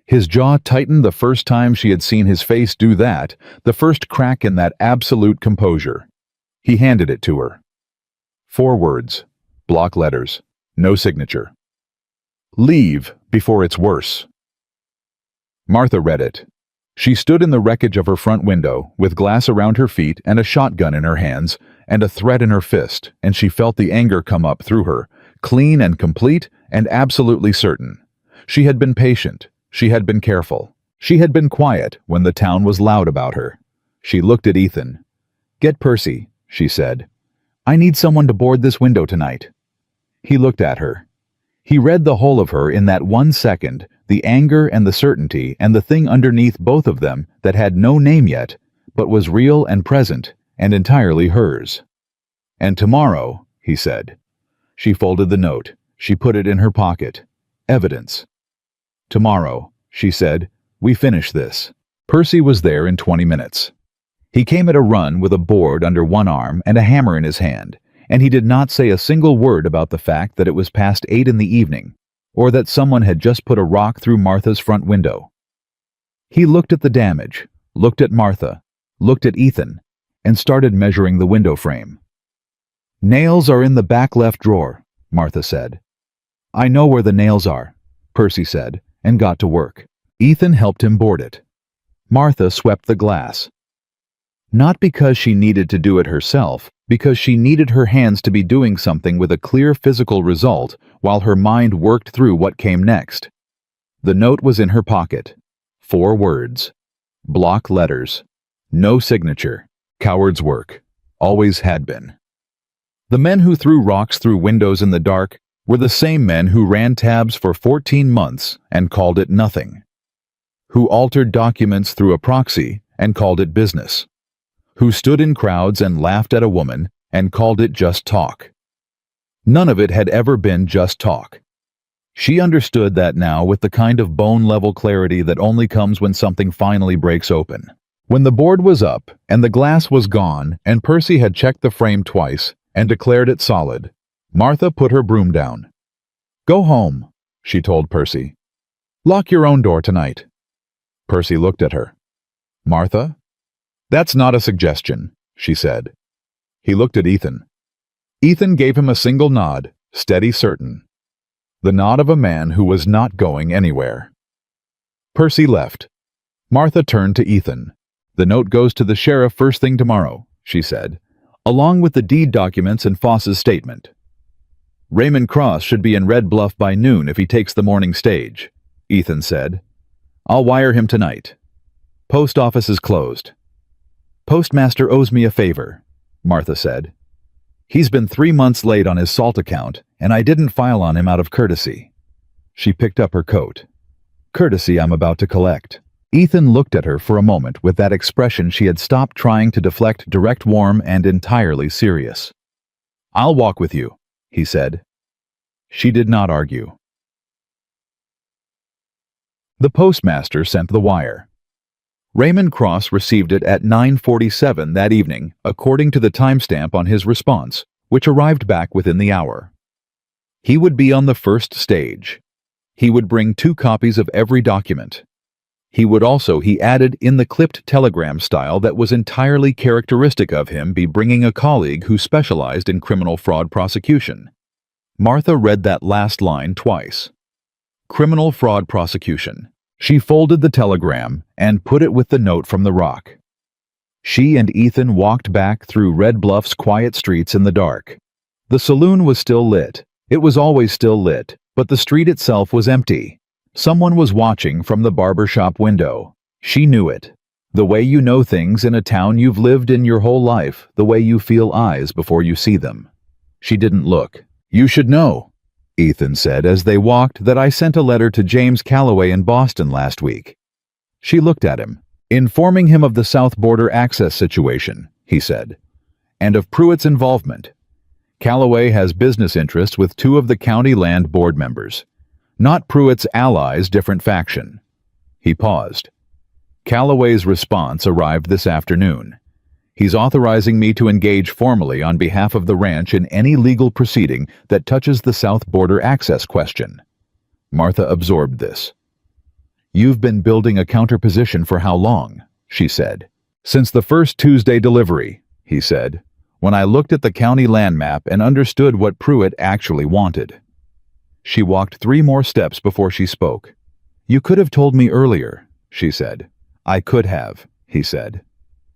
Speaker 1: His jaw tightened the first time she had seen his face do that, the first crack in that absolute composure. He handed it to her. 4 words, block letters, no signature. "Leave before it's worse." Martha read it. She stood in the wreckage of her front window, with glass around her feet and a shotgun in her hands, and a threat in her fist, and she felt the anger come up through her, clean and complete and absolutely certain. She had been patient. She had been careful. She had been quiet when the town was loud about her. She looked at Ethan. "Get Percy," she said. "I need someone to board this window tonight." He looked at her. He read the whole of her in that 1 second, the anger and the certainty and the thing underneath both of them that had no name yet, but was real and present and entirely hers. "And tomorrow," he said. She folded the note. She put it in her pocket. Evidence. "Tomorrow," she said, "we finish this." Percy was there in 20 minutes. He came at a run with a board under one arm and a hammer in his hand, and he did not say a single word about the fact that it was past 8 in the evening, or that someone had just put a rock through Martha's front window. He looked at the damage, looked at Martha, looked at Ethan, and started measuring the window frame. "Nails are in the back left drawer," Martha said. "I know where the nails are," Percy said, and got to work. Ethan helped him board it. Martha swept the glass. Not because she needed to do it herself, because she needed her hands to be doing something with a clear physical result while her mind worked through what came next. The note was in her pocket. 4 words. Block letters. No signature. Coward's work. Always had been. The men who threw rocks through windows in the dark were the same men who ran tabs for 14 months and called it nothing. Who altered documents through a proxy and called it business. Who stood in crowds and laughed at a woman and called it just talk. None of it had ever been just talk. She understood that now with the kind of bone-level clarity that only comes when something finally breaks open. When the board was up and the glass was gone and Percy had checked the frame twice, and declared it solid. Martha put her broom down. "Go home," she told Percy. "Lock your own door tonight." Percy looked at her. "Martha?" "That's not a suggestion," she said. He looked at Ethan. Ethan gave him a single nod, steady, certain. The nod of a man who was not going anywhere. Percy left. Martha turned to Ethan. "The note goes to the sheriff first thing tomorrow," she said, "along with the deed documents and Foss's statement. Raymond Cross should be in Red Bluff by noon if he takes the morning stage," Ethan said. "I'll wire him tonight. Post office is closed." "Postmaster owes me a favor," Martha said. "He's been 3 months late on his salt account, and I didn't file on him out of courtesy." She picked up her coat. "Courtesy I'm about to collect." Ethan looked at her for a moment with that expression she had stopped trying to deflect, direct, warm, and entirely serious. "I'll walk with you," he said. She did not argue. The postmaster sent the wire. Raymond Cross received it at 9:47 that evening, according to the timestamp on his response, which arrived back within the hour. He would be on the first stage. He would bring 2 copies of every document. He would also, he added in the clipped telegram style that was entirely characteristic of him, be bringing a colleague who specialized in criminal fraud prosecution. Martha read that last line twice. Criminal fraud prosecution. She folded the telegram and put it with the note from the Rock. She and Ethan walked back through Red Bluff's quiet streets in the dark. The saloon was still lit. It was always still lit, but the street itself was empty. Someone was watching from the barber shop window. She knew it. The way you know things in a town you've lived in your whole life, the way you feel eyes before you see them. She didn't look. "You should know," Ethan said as they walked, "that I sent a letter to James Calloway in Boston last week." She looked at him. "Informing him of the South Border access situation," he said, "and of Pruitt's involvement. Calloway has business interests with 2 of the county land board members. Not Pruitt's allies, different faction." He paused. "Calloway's response arrived this afternoon. He's authorizing me to engage formally on behalf of the ranch in any legal proceeding that touches the South Border access question." Martha absorbed this. "You've been building a counterposition for how long?" she said. "Since the first Tuesday delivery," he said, "when I looked at the county land map and understood what Pruitt actually wanted." She walked 3 more steps before she spoke. "You could have told me earlier," she said. "I could have," he said.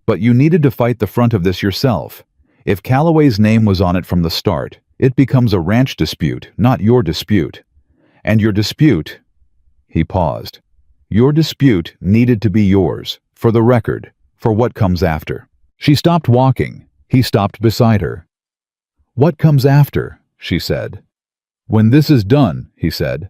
Speaker 1: "But you needed to fight the front of this yourself. If Calloway's name was on it from the start, it becomes a ranch dispute, not your dispute. And your dispute—" He paused. "Your dispute needed to be yours, for the record, for what comes after." She stopped walking. He stopped beside her. "What comes after?" she said. "When this is done," he said.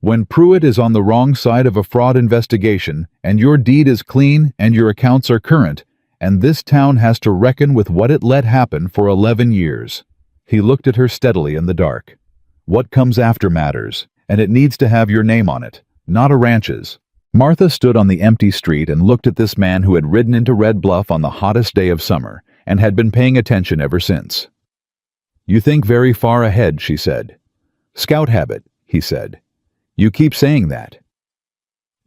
Speaker 1: "When Pruitt is on the wrong side of a fraud investigation, and your deed is clean and your accounts are current, and this town has to reckon with what it let happen for 11 years. He looked at her steadily in the dark. "What comes after matters, and it needs to have your name on it, not a ranch's." Martha stood on the empty street and looked at this man who had ridden into Red Bluff on the hottest day of summer, and had been paying attention ever since. "You think very far ahead," she said. "Scout habit," he said. "You keep saying that."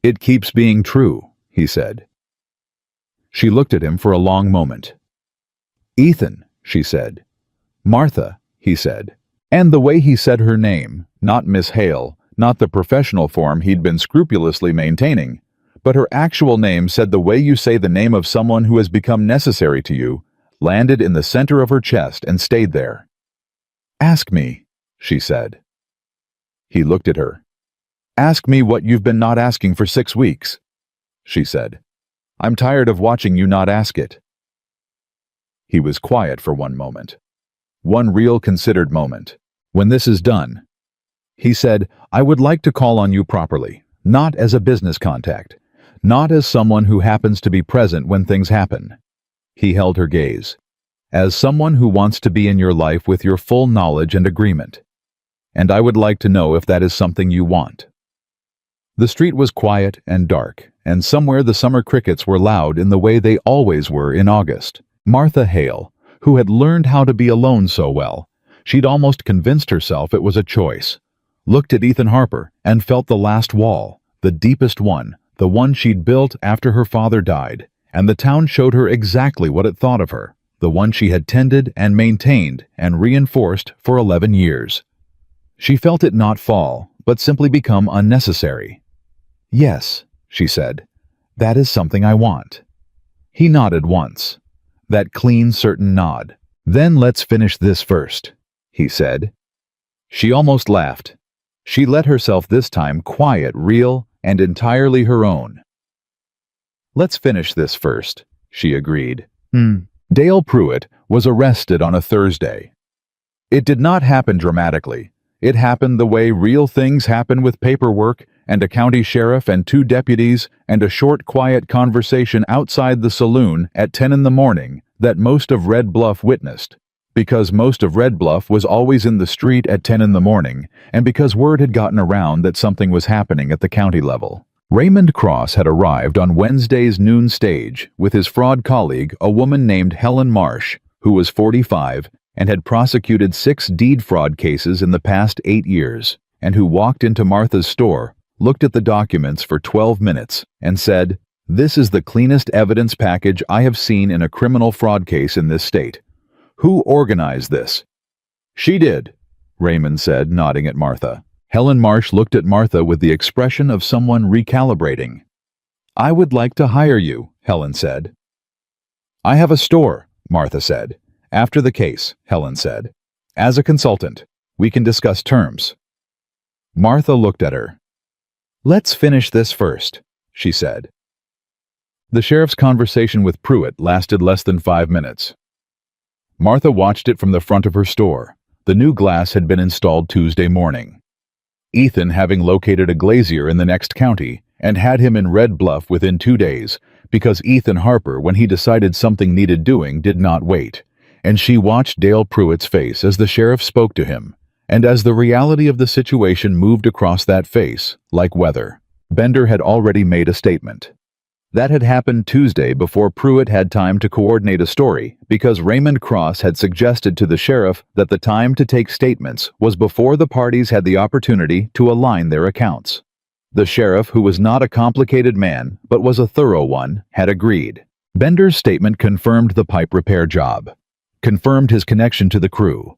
Speaker 1: "It keeps being true," he said. She looked at him for a long moment. "Ethan," she said. "Martha," he said. And the way he said her name, not Miss Hale, not the professional form he'd been scrupulously maintaining, but her actual name, said the way you say the name of someone who has become necessary to you, landed in the center of her chest and stayed there. "Ask me," she said. He looked at her. "Ask me what you've been not asking for 6 weeks," she said. "I'm tired of watching you not ask it." He was quiet for one moment. One real considered moment. "When this is done," he said, "I would like to call on you properly, not as a business contact, not as someone who happens to be present when things happen." He held her gaze. "As someone who wants to be in your life with your full knowledge and agreement. And I would like to know if that is something you want." The street was quiet and dark, and somewhere the summer crickets were loud in the way they always were in August. Martha Hale, who had learned how to be alone so well. She'd almost convinced herself it was a choice. Looked at Ethan Harper and felt the last wall, the deepest one, the one she'd built after her father died, and the town showed her exactly what it thought of her, the one she had tended and maintained and reinforced for 11 years. She felt it not fall, but simply become unnecessary. "Yes," she said, "that is something I want." He nodded once. That clean, certain nod. "Then let's finish this first," he said. She almost laughed. She let herself this time quiet, real, and entirely her own. "Let's finish this first," she agreed. Dale Pruitt was arrested on a Thursday. It did not happen dramatically. It happened the way real things happen, with paperwork and a county sheriff and 2 deputies and a short, quiet conversation outside the saloon at 10 in the morning that most of Red Bluff witnessed. Because most of Red Bluff was always in the street at 10 in the morning, and because word had gotten around that something was happening at the county level. Raymond Cross had arrived on Wednesday's noon stage with his fraud colleague, a woman named Helen Marsh, who was 45 and had prosecuted 6 deed fraud cases in the past 8 years, and who walked into Martha's store, looked at the documents for 12 minutes, and said, "This is the cleanest evidence package I have seen in a criminal fraud case in this state. Who organized this?" "She did," Raymond said, nodding at Martha. Helen Marsh looked at Martha with the expression of someone recalibrating. "I would like to hire you," Helen said. "I have a store," Martha said. "After the case," Helen said. "As a consultant. We can discuss terms." Martha looked at her. "Let's finish this first," she said. The sheriff's conversation with Pruitt lasted less than 5 minutes. Martha watched it from the front of her store. The new glass had been installed Tuesday morning. Ethan having located a glazier in the next county and had him in Red Bluff within 2 days, because Ethan Harper, when he decided something needed doing, did not wait. And she watched Dale Pruitt's face as the sheriff spoke to him, and as the reality of the situation moved across that face, like weather. Bender had already made a statement. That had happened Tuesday before Pruitt had time to coordinate a story, because Raymond Cross had suggested to the sheriff that the time to take statements was before the parties had the opportunity to align their accounts. The sheriff, who was not a complicated man, but was a thorough one, had agreed. Bender's statement confirmed the pipe repair job, confirmed his connection to the crew,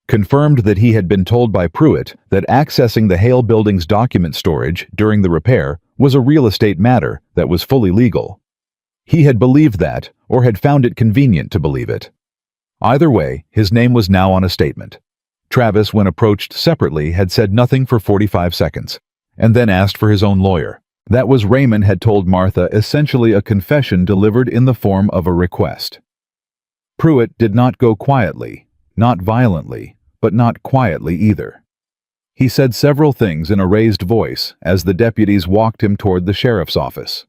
Speaker 1: confirmed that he had been told by Pruitt that accessing the Hale building's document storage during the repair was a real estate matter that was fully legal. He had believed that, or had found it convenient to believe it. Either way, his name was now on a statement. Travis, when approached separately, had said nothing for 45 seconds, and then asked for his own lawyer. That was, Raymond had told Martha, essentially a confession delivered in the form of a request. Pruitt did not go quietly, not violently, but not quietly either. He said several things in a raised voice as the deputies walked him toward the sheriff's office.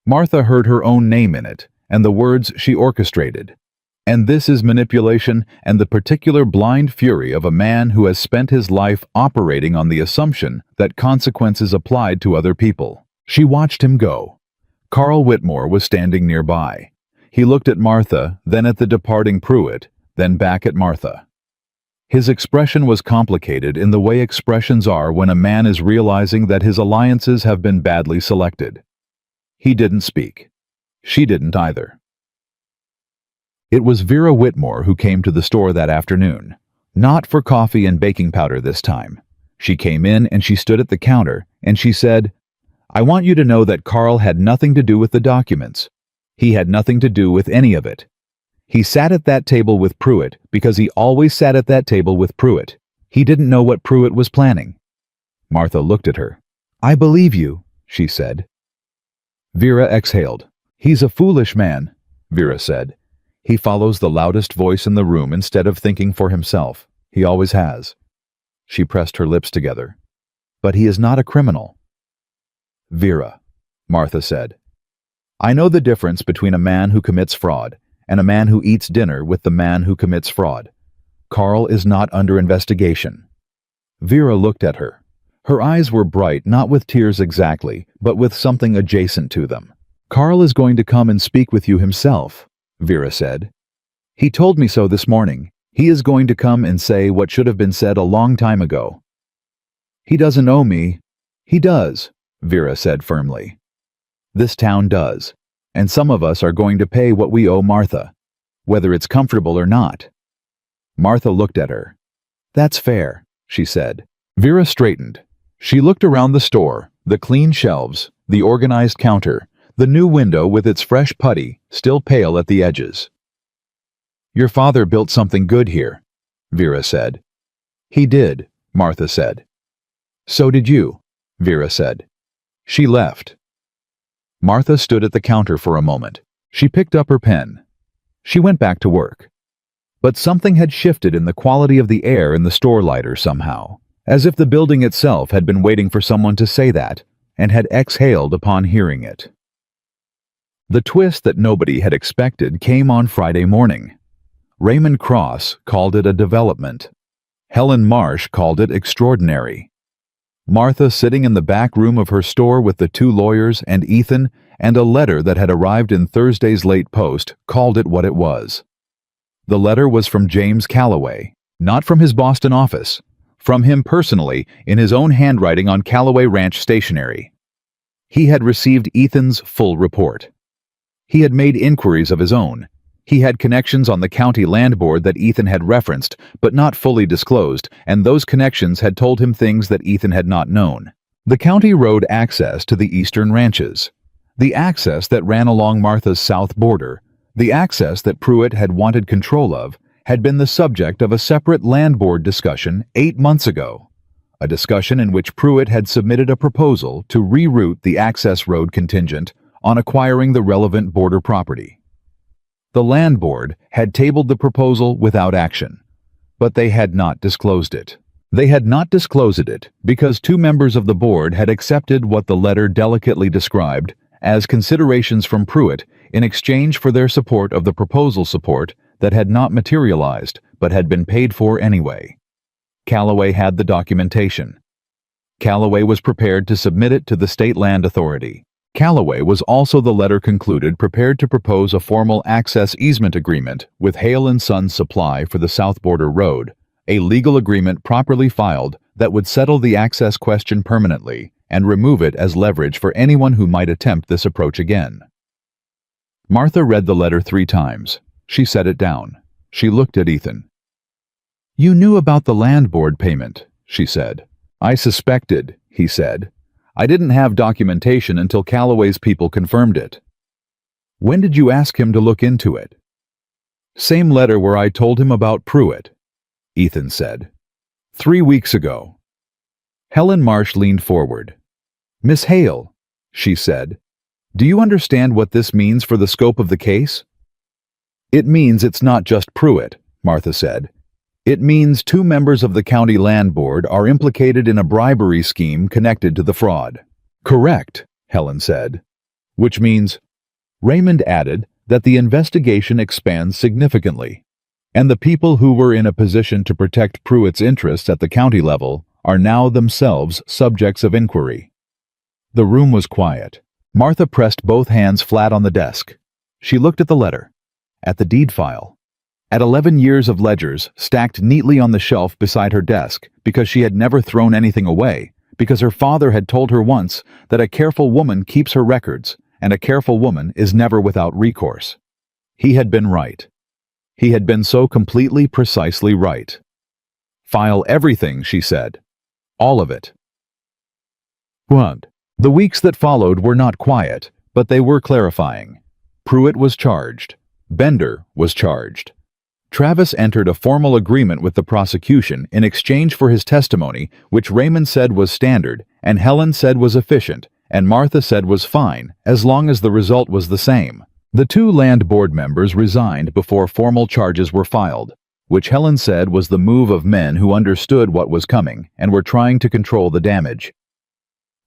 Speaker 1: Martha heard her own name in it, and the words she orchestrated. And this is manipulation and the particular blind fury of a man who has spent his life operating on the assumption that consequences applied to other people. She watched him go. Carl Whitmore was standing nearby. He looked at Martha, then at the departing Pruitt, then back at Martha. His expression was complicated in the way expressions are when a man is realizing that his alliances have been badly selected. He didn't speak. She didn't either. It was Vera Whitmore who came to the store that afternoon. Not for coffee and baking powder this time. She came in and she stood at the counter and she said, "I want you to know that Carl had nothing to do with the documents. He had nothing to do with any of it. He sat at that table with Pruitt because he always sat at that table with Pruitt. He didn't know what Pruitt was planning." Martha looked at her. "I believe you," she said. Vera exhaled. "He's a foolish man," Vera said. "He follows the loudest voice in the room instead of thinking for himself. He always has." She pressed her lips together. "But he is not a criminal." "Vera," Martha said, "I know the difference between a man who commits fraud and a man who eats dinner with the man who commits fraud. Carl is not under investigation." Vera looked at her. Her eyes were bright, not with tears exactly, but with something adjacent to them. "Carl is going to come and speak with you himself," Vera said. He told me so this morning. He is going to come and say what should have been said a long time ago. He doesn't owe me. He does, Vera said firmly. This town does, and some of us are going to pay what we owe Martha, whether it's comfortable or not. Martha looked at her. That's fair, she said. Vera straightened. She looked around the store, the clean shelves, the organized counter, the new window with its fresh putty, still pale at the edges. Your father built something good here, Vera said. He did, Martha said. So did you, Vera said. She left. Martha stood at the counter for a moment. She picked up her pen. She went back to work. But something had shifted in the quality of the air in the store lighter somehow, as if the building itself had been waiting for someone to say that, and had exhaled upon hearing it. The twist that nobody had expected came on Friday morning. Raymond Cross called it a development. Helen Marsh called it extraordinary. Martha, sitting in the back room of her store with the two lawyers and Ethan and a letter that had arrived in Thursday's late post, called it what it was. The letter was from James Calloway, not from his Boston office, from him personally in his own handwriting on Calloway Ranch stationery. He had received Ethan's full report. He had made inquiries of his own. He had connections on the county land board that Ethan had referenced, but not fully disclosed, and those connections had told him things that Ethan had not known. The county road access to the eastern ranches, the access that ran along Martha's south border, the access that Pruitt had wanted control of, had been the subject of a separate land board discussion 8 months ago, a discussion in which Pruitt had submitted a proposal to reroute the access road contingent on acquiring the relevant border property. The land board had tabled the proposal without action, but they had not disclosed it. They had not disclosed it because 2 members of the board had accepted what the letter delicately described as considerations from Pruitt in exchange for their support of the proposal support that had not materialized but had been paid for anyway. Calloway had the documentation. Calloway was prepared to submit it to the state land authority. Calloway was also, the letter concluded, prepared to propose a formal access easement agreement with Hale & Sons Supply for the South Border Road, a legal agreement properly filed that would settle the access question permanently and remove it as leverage for anyone who might attempt this approach again. Martha read the letter 3 times. She set it down. She looked at Ethan. You knew about the land board payment, she said. I suspected, he said. I didn't have documentation until Calloway's people confirmed it. When did you ask him to look into it? Same letter where I told him about Pruitt, Ethan said. 3 weeks ago. Helen Marsh leaned forward. Miss Hale, she said, do you understand what this means for the scope of the case? It means it's not just Pruitt, Martha said. It means 2 members of the county land board are implicated in a bribery scheme connected to the fraud. Correct, Helen said. Which means, Raymond added, that the investigation expands significantly, and the people who were in a position to protect Pruitt's interests at the county level are now themselves subjects of inquiry. The room was quiet. Martha pressed both hands flat on the desk. She looked at the letter, at the deed file, at 11 years of ledgers stacked neatly on the shelf beside her desk because she had never thrown anything away, because her father had told her once that a careful woman keeps her records and a careful woman is never without recourse. He had been right. He had been so completely, precisely right. File everything, she said. All of it. What? The weeks that followed were not quiet, but they were clarifying. Pruitt was charged. Bender was charged. Travis entered a formal agreement with the prosecution in exchange for his testimony, which Raymond said was standard, and Helen said was efficient, and Martha said was fine, as long as the result was the same. The 2 land board members resigned before formal charges were filed, which Helen said was the move of men who understood what was coming and were trying to control the damage.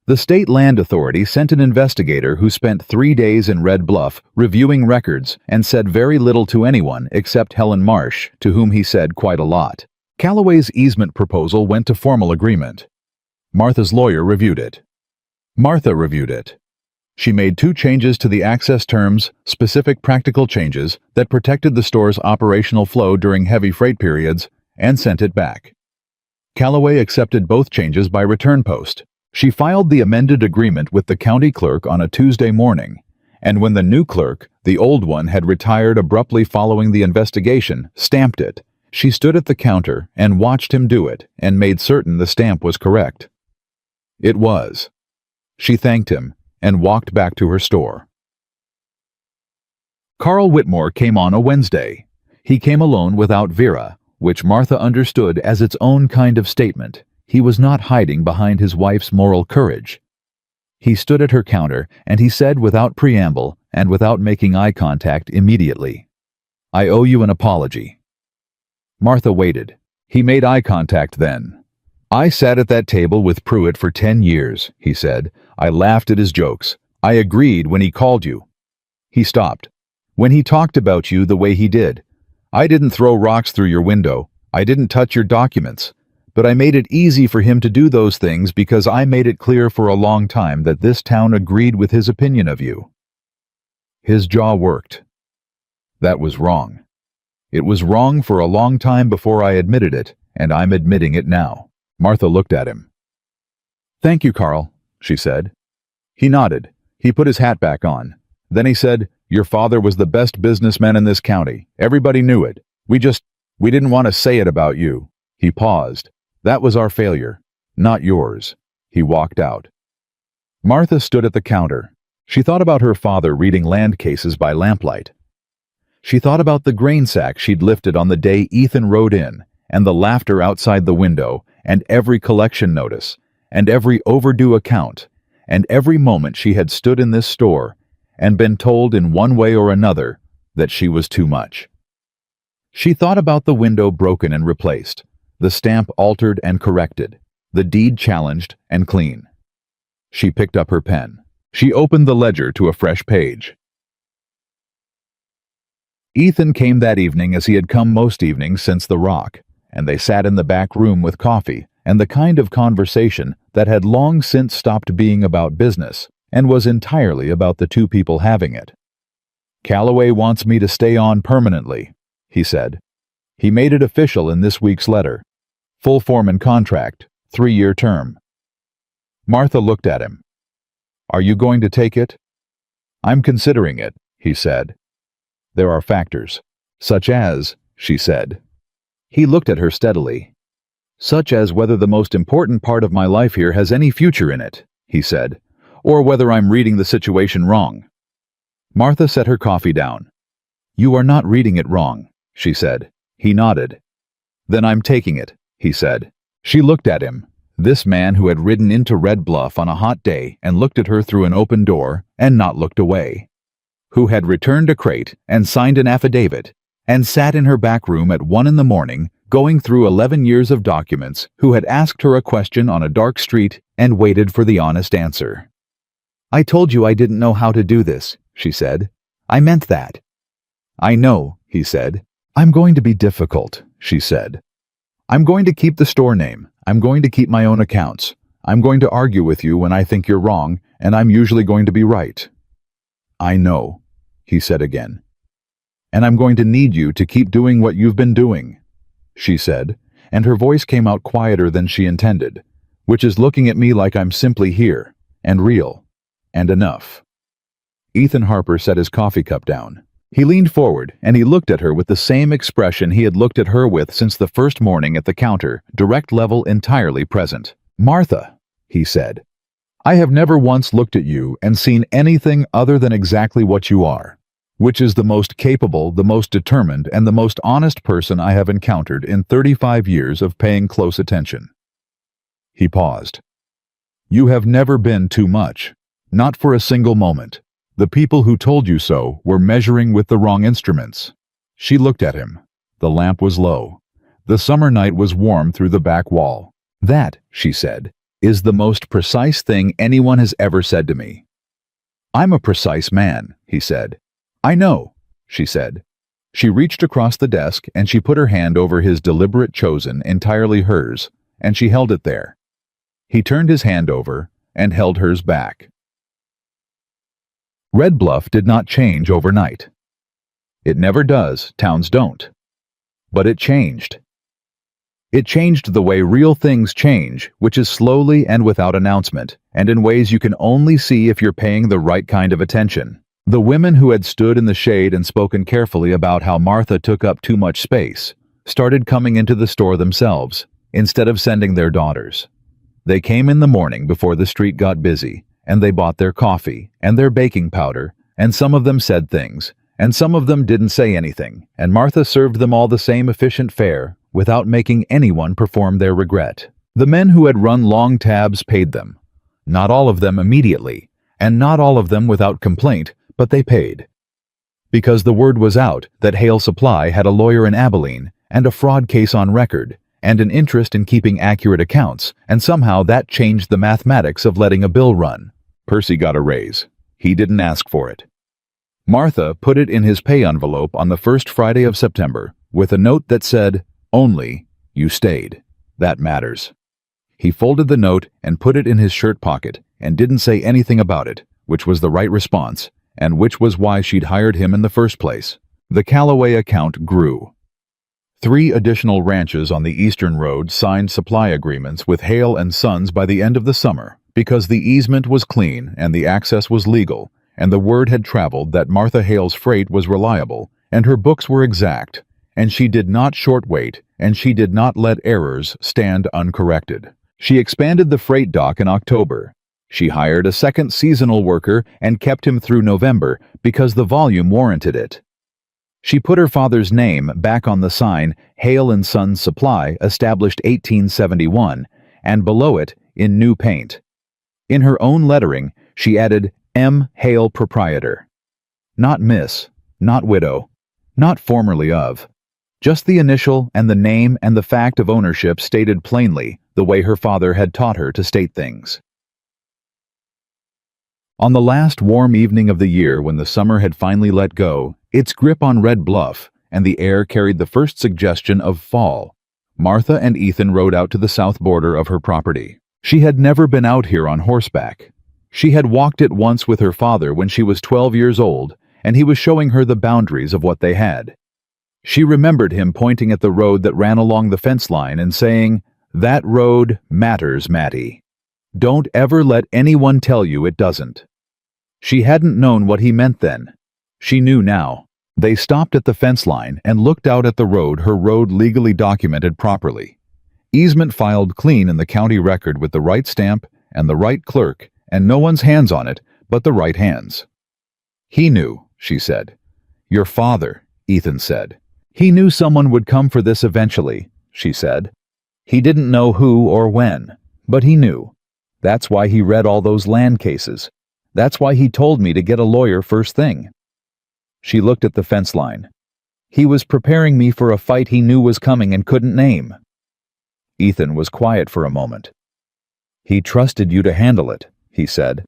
Speaker 1: The state land authority sent an investigator who spent 3 days in Red Bluff reviewing records and said very little to anyone except Helen Marsh, to whom he said quite a lot. Calloway's easement proposal went to formal agreement. Martha's lawyer reviewed it. Martha reviewed it. She made 2 changes to the access terms, specific practical changes that protected the store's operational flow during heavy freight periods, and sent it back. Calloway accepted both changes by return post. She filed the amended agreement with the county clerk on a Tuesday morning, and when the new clerk, the old one, had retired abruptly following the investigation, stamped it, she stood at the counter and watched him do it and made certain the stamp was correct. It was. She thanked him and walked back to her store. Carl Whitmore came on a Wednesday. He came alone without Vera, which Martha understood as its own kind of statement. He was not hiding behind his wife's moral courage. He stood at her counter and he said without preamble and without making eye contact immediately, "I owe you an apology." Martha waited. He made eye contact then. "I sat at that table with Pruitt for 10 years, he said. I laughed at his jokes. I agreed when he called you." He stopped. "When he talked about you the way he did. I didn't throw rocks through your window. I didn't touch your documents. But I made it easy for him to do those things because I made it clear for a long time that this town agreed with his opinion of you." His jaw worked. That was wrong. It was wrong for a long time before I admitted it, and I'm admitting it now. Martha looked at him. "Thank you, Carl," she said. He nodded. He put his hat back on. Then he said, "Your father was the best businessman in this county. Everybody knew it. We didn't want to say it about you." He paused. "That was our failure, not yours." He walked out. Martha stood at the counter. She thought about her father reading land cases by lamplight. She thought about the grain sack she'd lifted on the day Ethan rode in, and the laughter outside the window, and every collection notice, and every overdue account, and every moment she had stood in this store and been told in one way or another that she was too much. She thought about the window broken and replaced, the stamp altered and corrected, the deed challenged and clean. She picked up her pen. She opened the ledger to a fresh page. Ethan came that evening as he had come most evenings since the Rock, and they sat in the back room with coffee and the kind of conversation that had long since stopped being about business and was entirely about the 2 people having it. "Calloway wants me to stay on permanently," he said. He made it official in this week's letter. Full foreman contract, 3-year term. Martha looked at him. "Are you going to take it?" "I'm considering it," he said. "There are factors." "Such as," she said. He looked at her steadily. "Such as whether the most important part of my life here has any future in it," he said, "or whether I'm reading the situation wrong." Martha set her coffee down. "You are not reading it wrong," she said. He nodded. "Then I'm taking it," he said. She looked at him, this man who had ridden into Red Bluff on a hot day and looked at her through an open door and not looked away, who had returned a crate and signed an affidavit and sat in her back room at 1 in the morning going through 11 years of documents, who had asked her a question on a dark street and waited for the honest answer. "I told you I didn't know how to do this," she said. "I meant that." "I know," he said. "I'm going to be difficult," she said. "I'm going to keep the store name. I'm going to keep my own accounts. I'm going to argue with you when I think you're wrong, and I'm usually going to be right." "I know," he said again. "And I'm going to need you to keep doing what you've been doing," she said, and her voice came out quieter than she intended, "which is looking at me like I'm simply here, and real, and enough." Ethan Harper set his coffee cup down. He leaned forward, and he looked at her with the same expression he had looked at her with since the first morning at the counter, direct level, entirely present. "Martha," he said, "I have never once looked at you and seen anything other than exactly what you are, which is the most capable, the most determined, and the most honest person I have encountered in 35 years of paying close attention." He paused. "You have never been too much, not for a single moment. The people who told you so were measuring with the wrong instruments." She looked at him. The lamp was low. The summer night was warm through the back wall. "That," she said, "is the most precise thing anyone has ever said to me." "I'm a precise man," he said. "I know," she said. She reached across the desk and she put her hand over his deliberate chosen, entirely hers, and she held it there. He turned his hand over and held hers back. Red Bluff did not change overnight. It never does, towns don't. But it changed. It changed the way real things change, which is slowly and without announcement, and in ways you can only see if you're paying the right kind of attention. The women who had stood in the shade and spoken carefully about how Martha took up too much space started coming into the store themselves, instead of sending their daughters. They came in the morning before the street got busy, and they bought their coffee and their baking powder, and some of them said things, and some of them didn't say anything, and Martha served them all the same efficient fare without making anyone perform their regret. The men who had run long tabs paid them. Not all of them immediately, and not all of them without complaint, but they paid. Because the word was out that Hale Supply had a lawyer in Abilene and a fraud case on record, and an interest in keeping accurate accounts, and somehow that changed the mathematics of letting a bill run. Percy got a raise. He didn't ask for it. Martha put it in his pay envelope on the first Friday of September with a note that said, "Only, you stayed. That matters." He folded the note and put it in his shirt pocket and didn't say anything about it, which was the right response, and which was why she'd hired him in the first place. The Callaway account grew. 3 additional ranches on the Eastern Road signed supply agreements with Hale and Sons by the end of the summer because the easement was clean and the access was legal, and the word had traveled that Martha Hale's freight was reliable, and her books were exact, and she did not short-weight, and she did not let errors stand uncorrected. She expanded the freight dock in October. She hired a second seasonal worker and kept him through November because the volume warranted it. She put her father's name back on the sign, Hale and Sons Supply, established 1871, and below it, in new paint. In her own lettering, she added M. Hale Proprietor. Not Miss, not widow, not formerly of. Just the initial and the name and the fact of ownership stated plainly, the way her father had taught her to state things. On the last warm evening of the year when the summer had finally let go its grip on Red Bluff, and the air carried the first suggestion of fall, Martha and Ethan rode out to the south border of her property. She had never been out here on horseback. She had walked it once with her father when she was 12 years old, and he was showing her the boundaries of what they had. She remembered him pointing at the road that ran along the fence line and saying, "That road matters, Mattie. Don't ever let anyone tell you it doesn't." She hadn't known what he meant then. She knew now. They stopped at the fence line and looked out at the road, her road legally documented properly. Easement filed clean in the county record with the right stamp and the right clerk, and no one's hands on it but the right hands. "He knew," she said. "Your father," Ethan said. "He knew someone would come for this eventually," she said. "He didn't know who or when, but he knew. That's why he read all those land cases. That's why he told me to get a lawyer first thing." She looked at the fence line. "He was preparing me for a fight he knew was coming and couldn't name." Ethan was quiet for a moment. "He trusted you to handle it," he said.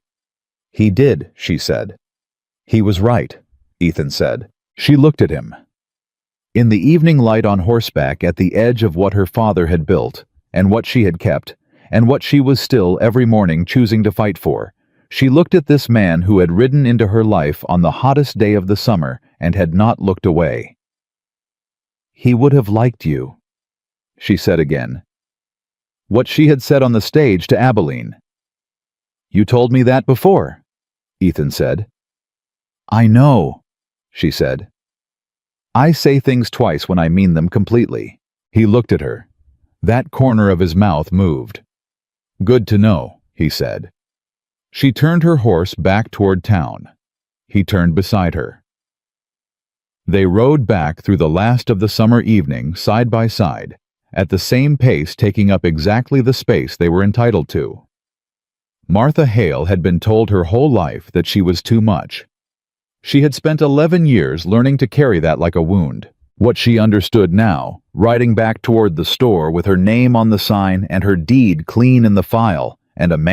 Speaker 1: "He did," she said. "He was right," Ethan said. She looked at him. In the evening light on horseback at the edge of what her father had built, and what she had kept, and what she was still every morning choosing to fight for, she looked at this man who had ridden into her life on the hottest day of the summer and had not looked away. "He would have liked you," she said again. What she had said on the stage to Abilene. "You told me that before," Ethan said. "I know," she said. "I say things twice when I mean them completely." He looked at her. That corner of his mouth moved. "Good to know," he said. She turned her horse back toward town. He turned beside her. They rode back through the last of the summer evening side by side, at the same pace, taking up exactly the space they were entitled to. Martha Hale had been told her whole life that she was too much. She had spent 11 years learning to carry that like a wound. What she understood now, riding back toward the store with her name on the sign and her deed clean in the file, and a man